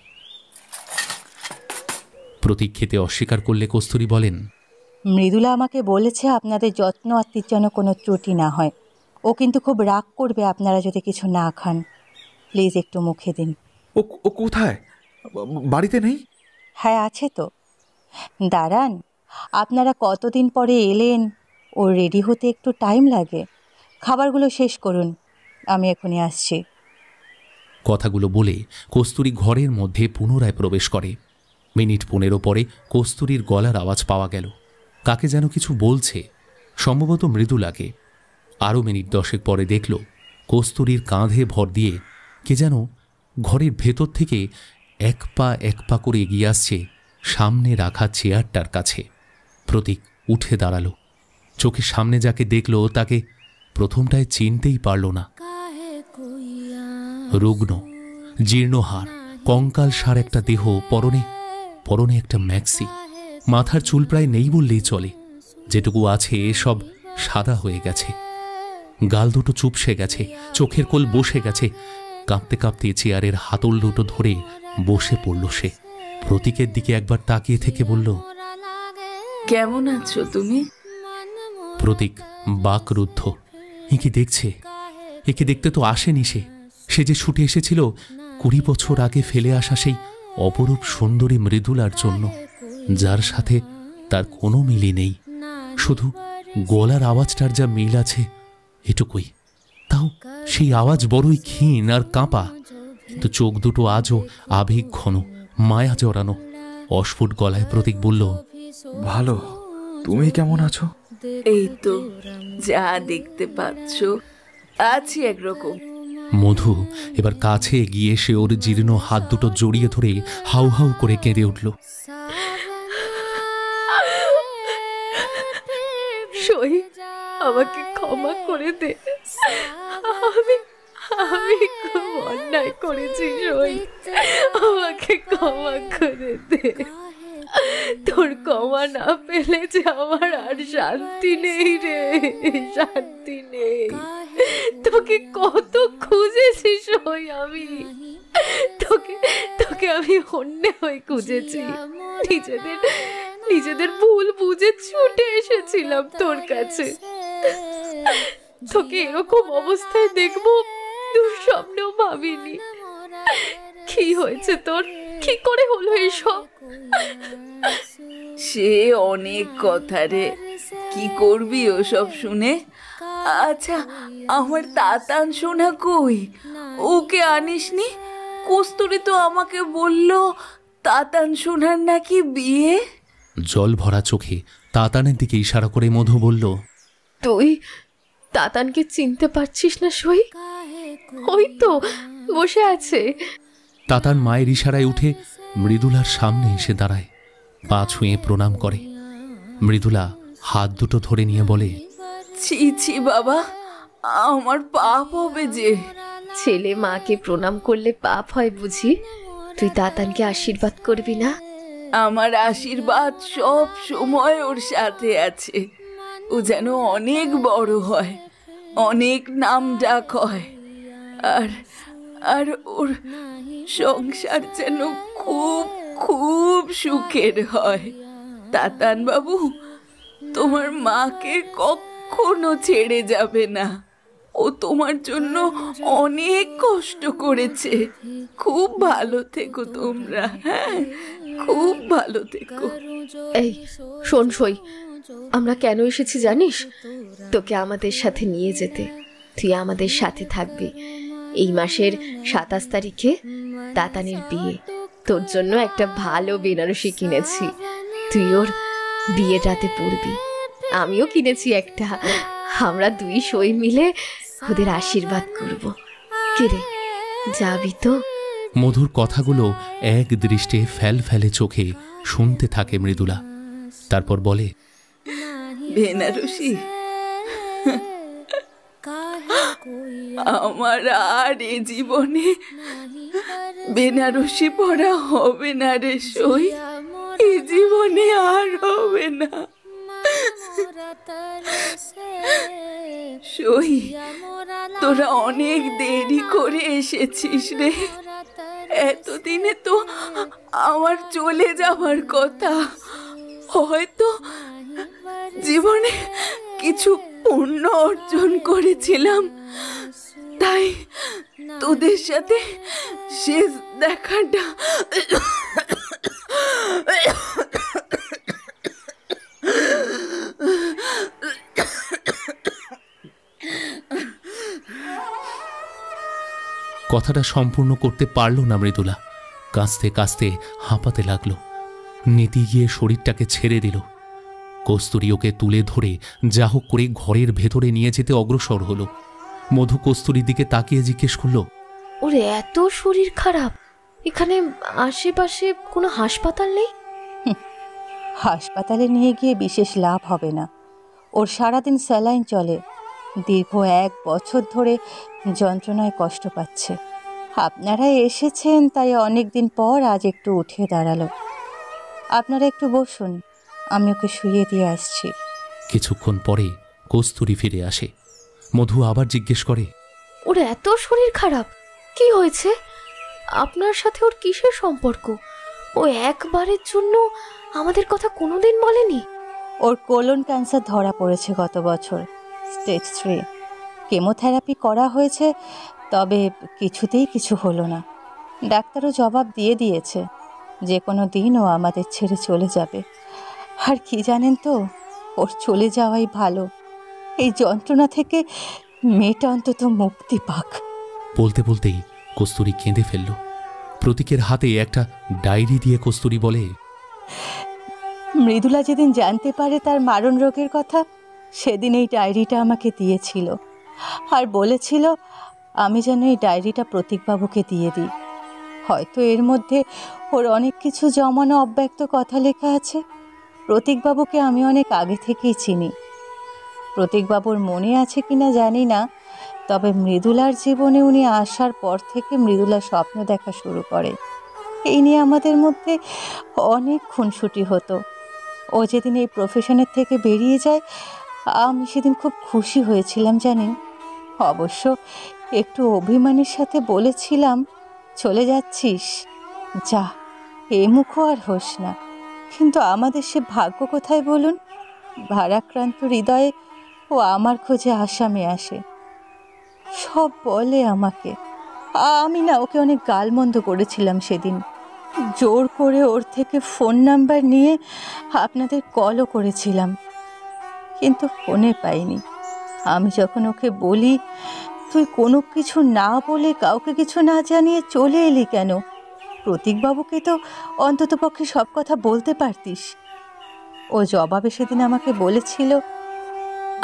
প্রতীক খেতে অস্বীকার করলে কস্তুরী বলেন, মৃদুলা আমাকে বলেছে আপনাদের যত্ন আত্মীর যেন কোনো ত্রুটি না হয়। ও কিন্তু খুব রাগ করবে আপনারা যদি কিছু না খান। প্লিজ একটু মুখে দিন। ও ও কোথায়? বাড়িতে নেই? হ্যাঁ আছে তো। দাঁড়ান, আপনারা কতদিন পরে এলেন, ও রেডি হতে একটু টাইম লাগে। খাবারগুলো শেষ করুন, আমি এখনই আসছি। কথাগুলো বলে কস্তুরী ঘরের মধ্যে পুনরায় প্রবেশ করে। মিনিট 15 পরে কস্তুরীর গলার আওয়াজ পাওয়া গেল। কাকে যেন কিছু বলছে, সম্ভবত মৃদুলাকে। আরও মিনিট 10 পরে দেখল কস্তুরীর কাঁধে ভর দিয়ে কে যেন ঘরের ভেতর থেকে এক পা করে এগিয়ে আসছে সামনে রাখা চেয়ারটার কাছে। প্রতীক উঠে দাঁড়ালো। চোখের সামনে যাকে দেখল তাকে প্রথমটায় চিনতেই পারল না। রুগ্ন, জীর্ণহাড়, কঙ্কালসার একটা দেহ, পরনে একটা ম্যাক্সি। মাথার চুল প্রায় নেই বললেই চলে, যেটুকু আছে সব সাদা হয়ে গেছে। গাল দুটো চুপসে গেছে, চোখের কোল বসে গেছে। কাঁপতে কাঁপতে চেয়ারের হাতল দুটো ধরে বসে পড়ল সে। প্রতীকের দিকে একবার তাকিয়ে থেকে বলল, কেমন আছো তুমি? প্রতীক বাকরুদ্ধ। একে দেখছে, একে দেখতে তো আসেনি সে। সে যে ছুটে এসেছিল 20 বছর আগে ফেলে আসা সেই অপরূপ সুন্দরী মৃদুলার জন্য, যার সাথে তার কোনো মিলই নেই। শুধু গলার আওয়াজটার যা মিল আছে এটুকুই। তাও সেই আওয়াজ বড়ই ক্ষীণ আর কাঁপা, কিন্তু চোখ দুটো আজও আবেগ ঘন, মায়া জড়ানো। অস্ফুট গলায় প্রতীক বলল, ভালো। তুমি কেমন আছো? এই তো যা দেখতে পাচ্ছ, আছি একরকম। মধু এবার কাছে গিয়ে সে ওর জীর্ণ হাত দুটো জড়িয়ে ধরে হাউ হাউ করে কেঁদে উঠল। সই, আমাকে ক্ষমা করে দে। আমি খুব অন্যায় করেছি সই, আমাকে ক্ষমা করে দে। তোর ক্ষমা না পেলে যে আমার আর শান্তি নেই রে, শান্তি নেই। তোকে কত খুঁজেছি সই, আমি তোকে আমি অন্যে হয়ে খুঁজেছি। নিজেদের ভুল বুঝে ছুটে এসেছিলাম তোর কাছে। তোকে এরকম অবস্থায় দেখবো দুঃস্বপ্নেও ভাবিনি। কি হয়েছে তোর? কি করে হলো এসব? সে অনেক কথা রে, কি করবি ওসব শুনে? আচ্ছা, আমার তাতান শোনা কই? ওকে আনিসনি? কস্তুরী তো আমাকে বলল তাতান শোনার নাকি বিয়ে। জল ভরা চোখে তাতানের দিকে ইশারা করে মধু বলল, তুই তাতানকে চিনতে পারছিস না সই? ওই তো বসে আছে। তাতান মায়ের ইশারায় উঠে মৃদুলার সামনে এসে দাঁড়ায়, পা ছুঁয়ে প্রণাম করে। মৃদুলা হাত দুটো ধরে নিয়ে বলে, ছি ছি বাবা, আমার পাপ হবে যে। ছেলে মাকে প্রণাম করলে পাপ হয় বুঝি? তুই তাতানকে আশীর্বাদ করবি না? আমার আশীর্বাদ সব সময় ওর সাথে আছে। ও যেন অনেক বড় হয়, অনেক নাম ডাক হয়, আর ওর সংসার যেন খুব খুব সুখের হয়। তাতান বাবু, তোমার মাকে কখনো ছেড়ে যাবে না। ও তোমার জন্য অনেক কষ্ট করেছে। খুব ভালো থেকো তোমরা, হ্যাঁ, খুব ভালো থেকো। এই শোন সই, আমরা কেন এসেছি জানিস? তোকে আমাদের সাথে নিয়ে যেতে। তুই আমাদের সাথে থাকবি। এই মাসের 27 তারিখে তাতানের বিয়ে। তোর জন্য একটা ভালো বেনারসি কিনেছি, তুই ওর বিয়েটাতে পড়বি। আমিও কিনেছি একটা। আমরা দুই সই মিলে ওদের আশীর্বাদ করব। কিরে, যাবি তো? মধুর কথাগুলো এক দৃষ্টে ফেলে চোখে শুনতে থাকে মৃদুলা। তারপর বলে, বেনারসি আমার আর এ জীবনে বেনারসি পরা হবে না রে সই, এ জীবনে আর হবে না। সই, তোরা অনেক দেরি করে এসেছিস রে। এতদিনে তো আমার চলে যাওয়ার কথা। হয়তো জীবনে কিছু পুণ্য অর্জন করেছিলাম, তাই তোদের সাথে শেষ দেখাটা কথাটা সম্পূর্ণ করতে পারল না মৃদুলা। কাঁচতে কাঁচতে হাঁপাতে লাগলো। নীতি গিয়ে শরীরটাকে ছেড়ে দিল। কস্তুরী ওকে তুলে ধরে যা হোক করে ঘরের ভেতরে নিয়ে যেতে অগ্রসর হলো। মধু কস্তুরীর দিকে তাকিয়ে জিজ্ঞেস করলো, ওর এত শরীর খারাপ, এখানে আশেপাশে কোনো হাসপাতাল নেই? হাসপাতালে নিয়ে গিয়ে বিশেষ লাভ হবে না। ওর সারাদিন স্যালাইন চলে। দীর্ঘ 1 বছর ধরে যন্ত্রণায় কষ্ট পাচ্ছে। আপনারা এসেছেন তাই অনেক দিন পর আজ একটু উঠে দাঁড়ালো। আপনারা একটু বসুন, আমি ওকে শুইয়ে দিয়ে আসছি। কিছুক্ষণ পরে কস্তুরী ফিরে আসে। মধু আবার জিজ্ঞেস করে, ওর এত শরীর খারাপ, কি হয়েছে? আপনার সাথে ওর কিসের সম্পর্ক? ও একবারের জন্য আমাদের কথা কোনোদিন বলেনি। ওর কোলন ক্যান্সার ধরা পড়েছে গত বছর, স্টেজ 3। কেমোথেরাপি করা হয়েছে, তবে কিছুতেই কিছু হলো না। ডাক্তারও জবাব দিয়ে দিয়েছে যে কোনো দিন ও আমাদের ছেড়ে চলে যাবে। আর কি জানেন তো, ওর চলে যাওয়াই ভালো। এই যন্ত্রণা থেকে মেয়েটা অন্তত মুক্তি পাক। বলতে বলতেই কস্তুরী কেঁদে ফেলল। প্রতীকের হাতে একটা ডায়েরি দিয়ে কস্তুরী বলে, মৃদুলা যেদিন জানতে পারে তার মারণ রোগের কথা, সেদিন এই ডায়েরিটা আমাকে দিয়েছিল আর বলেছিল আমি যেন এই ডায়েরিটা প্রতীকবাবুকে দিয়ে দিই। হয়তো এর মধ্যে ওর অনেক কিছু জমানো অব্যক্ত কথা লেখা আছে। প্রতীকবাবুকে আমি অনেক আগে থেকেই চিনি। প্রতীকবাবুর মনে আছে কিনা জানি না, তবে মৃদুলার জীবনে উনি আসার পর থেকে মৃদুলা স্বপ্ন দেখা শুরু করে। এই নিয়ে আমাদের মধ্যে অনেক খুনসুটি হতো। ও যেদিন এই প্রফেশনের থেকে বেরিয়ে যায়, আমি সেদিন খুব খুশি হয়েছিলাম জানেন। অবশ্য একটু অভিমানের সাথে বলেছিলাম, চলে যাচ্ছিস, যা, এ মুখও আর হোস না। কিন্তু আমাদের সে ভাগ্য কোথায় বলুন? ভারাক্রান্ত হৃদয়ে ও আমার খোঁজে আসামে আসে, সব বলে আমাকে। আমি না ওকে অনেক গালমন্দ করেছিলাম সেদিন। জোর করে ওর থেকে ফোন নাম্বার নিয়ে আপনাদের কলও করেছিলাম, কিন্তু ফোনে পাইনি। আমি যখন ওকে বলি, তুই কোনো কিছু না বলে কাউকে কিছু না জানিয়ে চলে এলি কেন? প্রতীকবাবুকে তো অন্ততপক্ষে সব কথা বলতে পারতিস। ও জবাবে সেদিন আমাকে বলেছিল,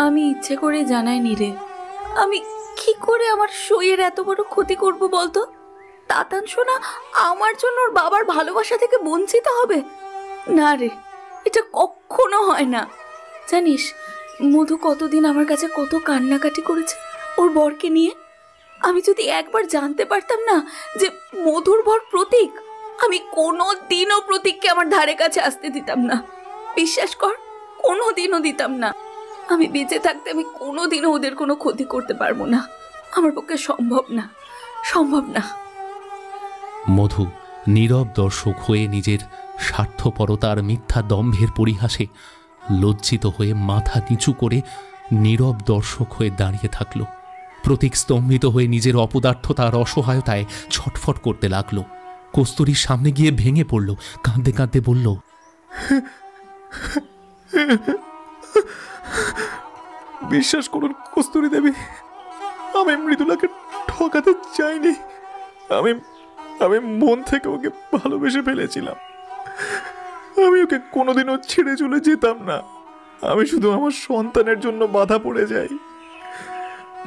আমি ইচ্ছে করে জানাইনি রে। আমি কি করে আমার সইয়ের এত বড় ক্ষতি করব বলতো? তাতান শোনা আমার জন্য ওর বাবার ভালোবাসা থেকে বঞ্চিত হবে? না রে, এটা কখনো হয় না। জানিস মধু কতদিন আমার কাছে কত কান্নাকাটি করেছে ওর বরকে নিয়ে। আমি যদি একবার জানতে পারতাম না যে মধুর বর প্রতীক, আমি কোনো দিনও প্রতীককে আমার ধারে কাছে আসতে দিতাম না। বিশ্বাস কর, কোনো দিনও দিতাম না। আমি বেঁচে থাকতে আমি কোনো দিনও ওদের কোনো ক্ষতি করতে পারবো না। আমার পক্ষে সম্ভব না, সম্ভব না। মধু নীরব দর্শক হয়ে নিজের স্বার্থপরতার মিথ্যা দম্ভের পরিহাসে লজ্জিত হয়ে মাথা নিচু করে নীরব দর্শক হয়ে দাঁড়িয়ে থাকল। প্রতীক স্তম্ভিত হয়ে নিজের অপদার্থতার অসহায়তায় ছটফট করতে লাগলো। কস্তুরীর সামনে গিয়ে ভেঙে পড়ল, কাঁদতে কাঁদতে বলল, বিশ্বাস করুন কস্তুরী দেবী, আমি মৃদুলাকে ঠকাতে চাইনি। আমি আমি মন থেকে ওকে ভালোবেসে ফেলেছিলাম। আমি ওকে কোনোদিনও ছেড়ে চলে যেতাম না। আমি শুধু আমার সন্তানের জন্য বাধা পড়ে যাই।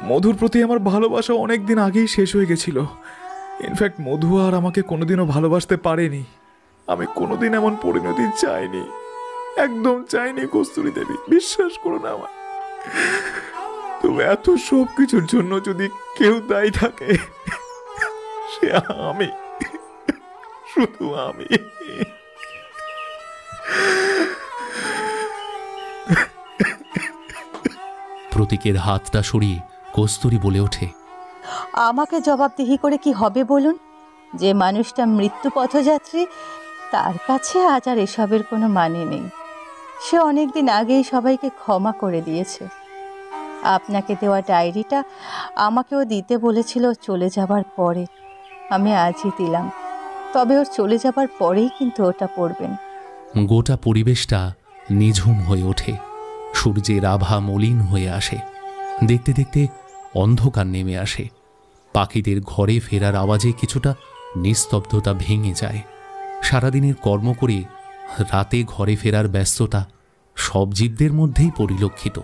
মধুর প্রতি আমার ভালোবাসা অনেক দিন আগেই শেষ হয়ে গেছিল। ইনফ্যাক্ট মধু আর আমাকে কোনোদিনও ভালোবাসতে পারেনি। আমি কোনোদিন এমন পরিণতি চাইনি, একদম চাইনি কস্তুরী দেবী, বিশ্বাস করুন আমার। তবে এত সব কিছুর জন্য যদি কেউ দায়ী থাকে, সে আমি, শুধু আমি। প্রতীকের হাতটা সরিয়ে কস্তুরী বলে ওঠে, আমাকে জবাবদিহি করে কি হবে বলুন? যে মানুষটা মৃত্যু পথযাত্রী, তার কাছে আজ আর এসবের কোনো মানে নেই। সে অনেক দিন আগেই সবাইকে ক্ষমা করে দিয়েছে। আপনাকে দেওয়া ডায়েরিটা আমাকেও দিতে বলেছিল চলে যাবার পরে, আমি আজই দিলাম। তবে ওর চলে যাবার পরেই কিন্তু ওটা পড়বেন। গোটা পরিবেশটা নিঝুম হয়ে ওঠে, সূর্যের আভা মলিন হয়ে আসে, দেখতে দেখতে অন্ধকার নেমে আসে। পাখিদের ঘরে ফেরার আওয়াজে কিছুটা নিস্তব্ধতা ভেঙে যায়। সারাদিনের কর্ম করে রাতে ঘরে ফেরার ব্যস্ততা সব জীবদের মধ্যেই পরিলক্ষিত,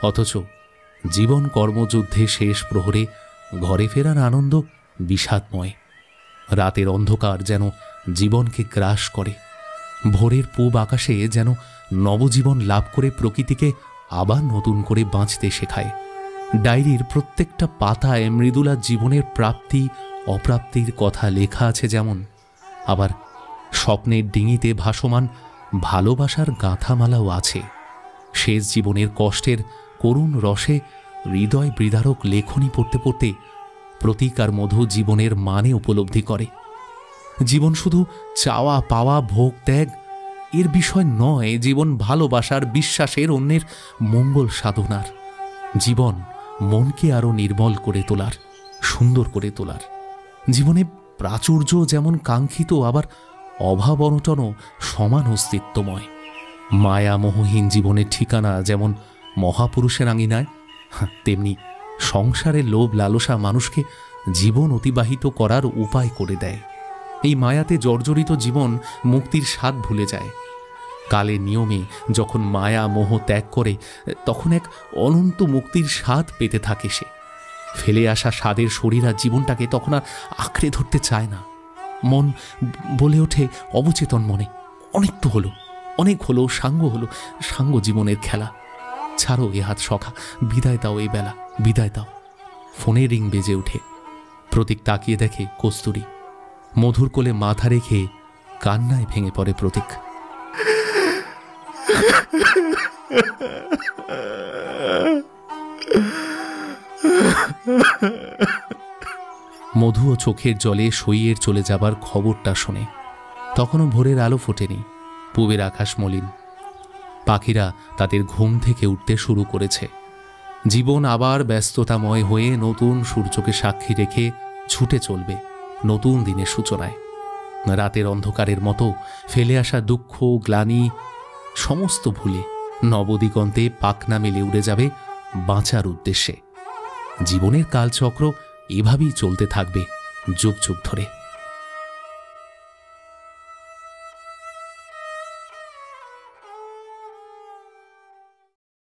অথচ জীবন কর্মযুদ্ধে শেষ প্রহরে ঘরে ফেরার আনন্দ বিষাদময়। রাতের অন্ধকার যেন জীবনকে গ্রাস করে, ভোরের পূব আকাশে যেন নবজীবন লাভ করে প্রকৃতিকে আবার নতুন করে বাঁচতে শেখায়। ডায়েরির প্রত্যেকটা পাতায় মৃদুলা জীবনের প্রাপ্তি অপ্রাপ্তির কথা লেখা আছে যেমন, আবার স্বপ্নের ডিঙিতে ভাসমান ভালোবাসার গাঁথামালাও আছে। শেষ জীবনের কষ্টের করুণ রসে হৃদয় বিদারক লেখনী পড়তে পড়তে প্রতীক আর মধু জীবনের মানে উপলব্ধি করে। জীবন শুধু চাওয়া পাওয়া ভোগ ত্যাগ এর বিষয় নয়, জীবন ভালোবাসার, বিশ্বাসের, অন্যের মঙ্গল সাধনার। জীবন মনকে আরো নির্মল করে তোলার, সুন্দর করে তোলার। জীবনে প্রাচুর্য যেমন কাঙ্ক্ষিত, আবার অভাব অনটনও সমান অস্তিত্বময়। মায়া মোহহীন জীবনের ঠিকানা যেমন মহাপুরুষের আঙিনায়, তেমনি সংসারের লোভ লালসা মানুষকে জীবন অতিবাহিত করার উপায় করে দেয়। এই মায়াতে জর্জরিত জীবন মুক্তির স্বাদ ভুলে যায়। কালের নিয়মে যখন মায়া মোহ ত্যাগ করে, তখন এক অনন্ত মুক্তির স্বাদ পেতে থাকে সে। ফেলে আসা স্বাদের শরীর আর জীবনটাকে তখন আর আঁকড়ে ধরতে চায় না। মন বলে ওঠে অবচেতন মনে, অনেক তো হলো, অনেক হলো, সাঙ্গ হলো, সাঙ্গ জীবনের খেলা। ছাড়ো এ হাত সখা, বিদায় দাও এই বেলা, বিদায় দাও। ফোনে রিং বেজে ওঠে। প্রতীক তাকিয়ে দেখে কস্তুরী। মধুর কোলে মাথা রেখে কান্নায় ভেঙে পড়ে প্রতীক। মধুও চোখের জলে সইয়ের চলে যাবার খবরটা শোনে। তখনও ভোরের আলো ফোটেনি, পূবের আকাশ মলিন। পাখিরা তাদের ঘুম থেকে উঠতে শুরু করেছে। জীবন আবার ব্যস্ততাময় হয়ে নতুন সূর্যকে সাক্ষী রেখে ছুটে চলবে নতুন দিনের সূচনায়। রাতের অন্ধকারের মতো ফেলে আসা দুঃখ গ্লানি সমস্ত ভুলে নবদিগন্তে পাখনা মেলে উড়ে যাবে বাঁচার উদ্দেশ্যে। জীবনের কালচক্র এভাবেই চলতে থাকবে যুগ যুগ ধরে।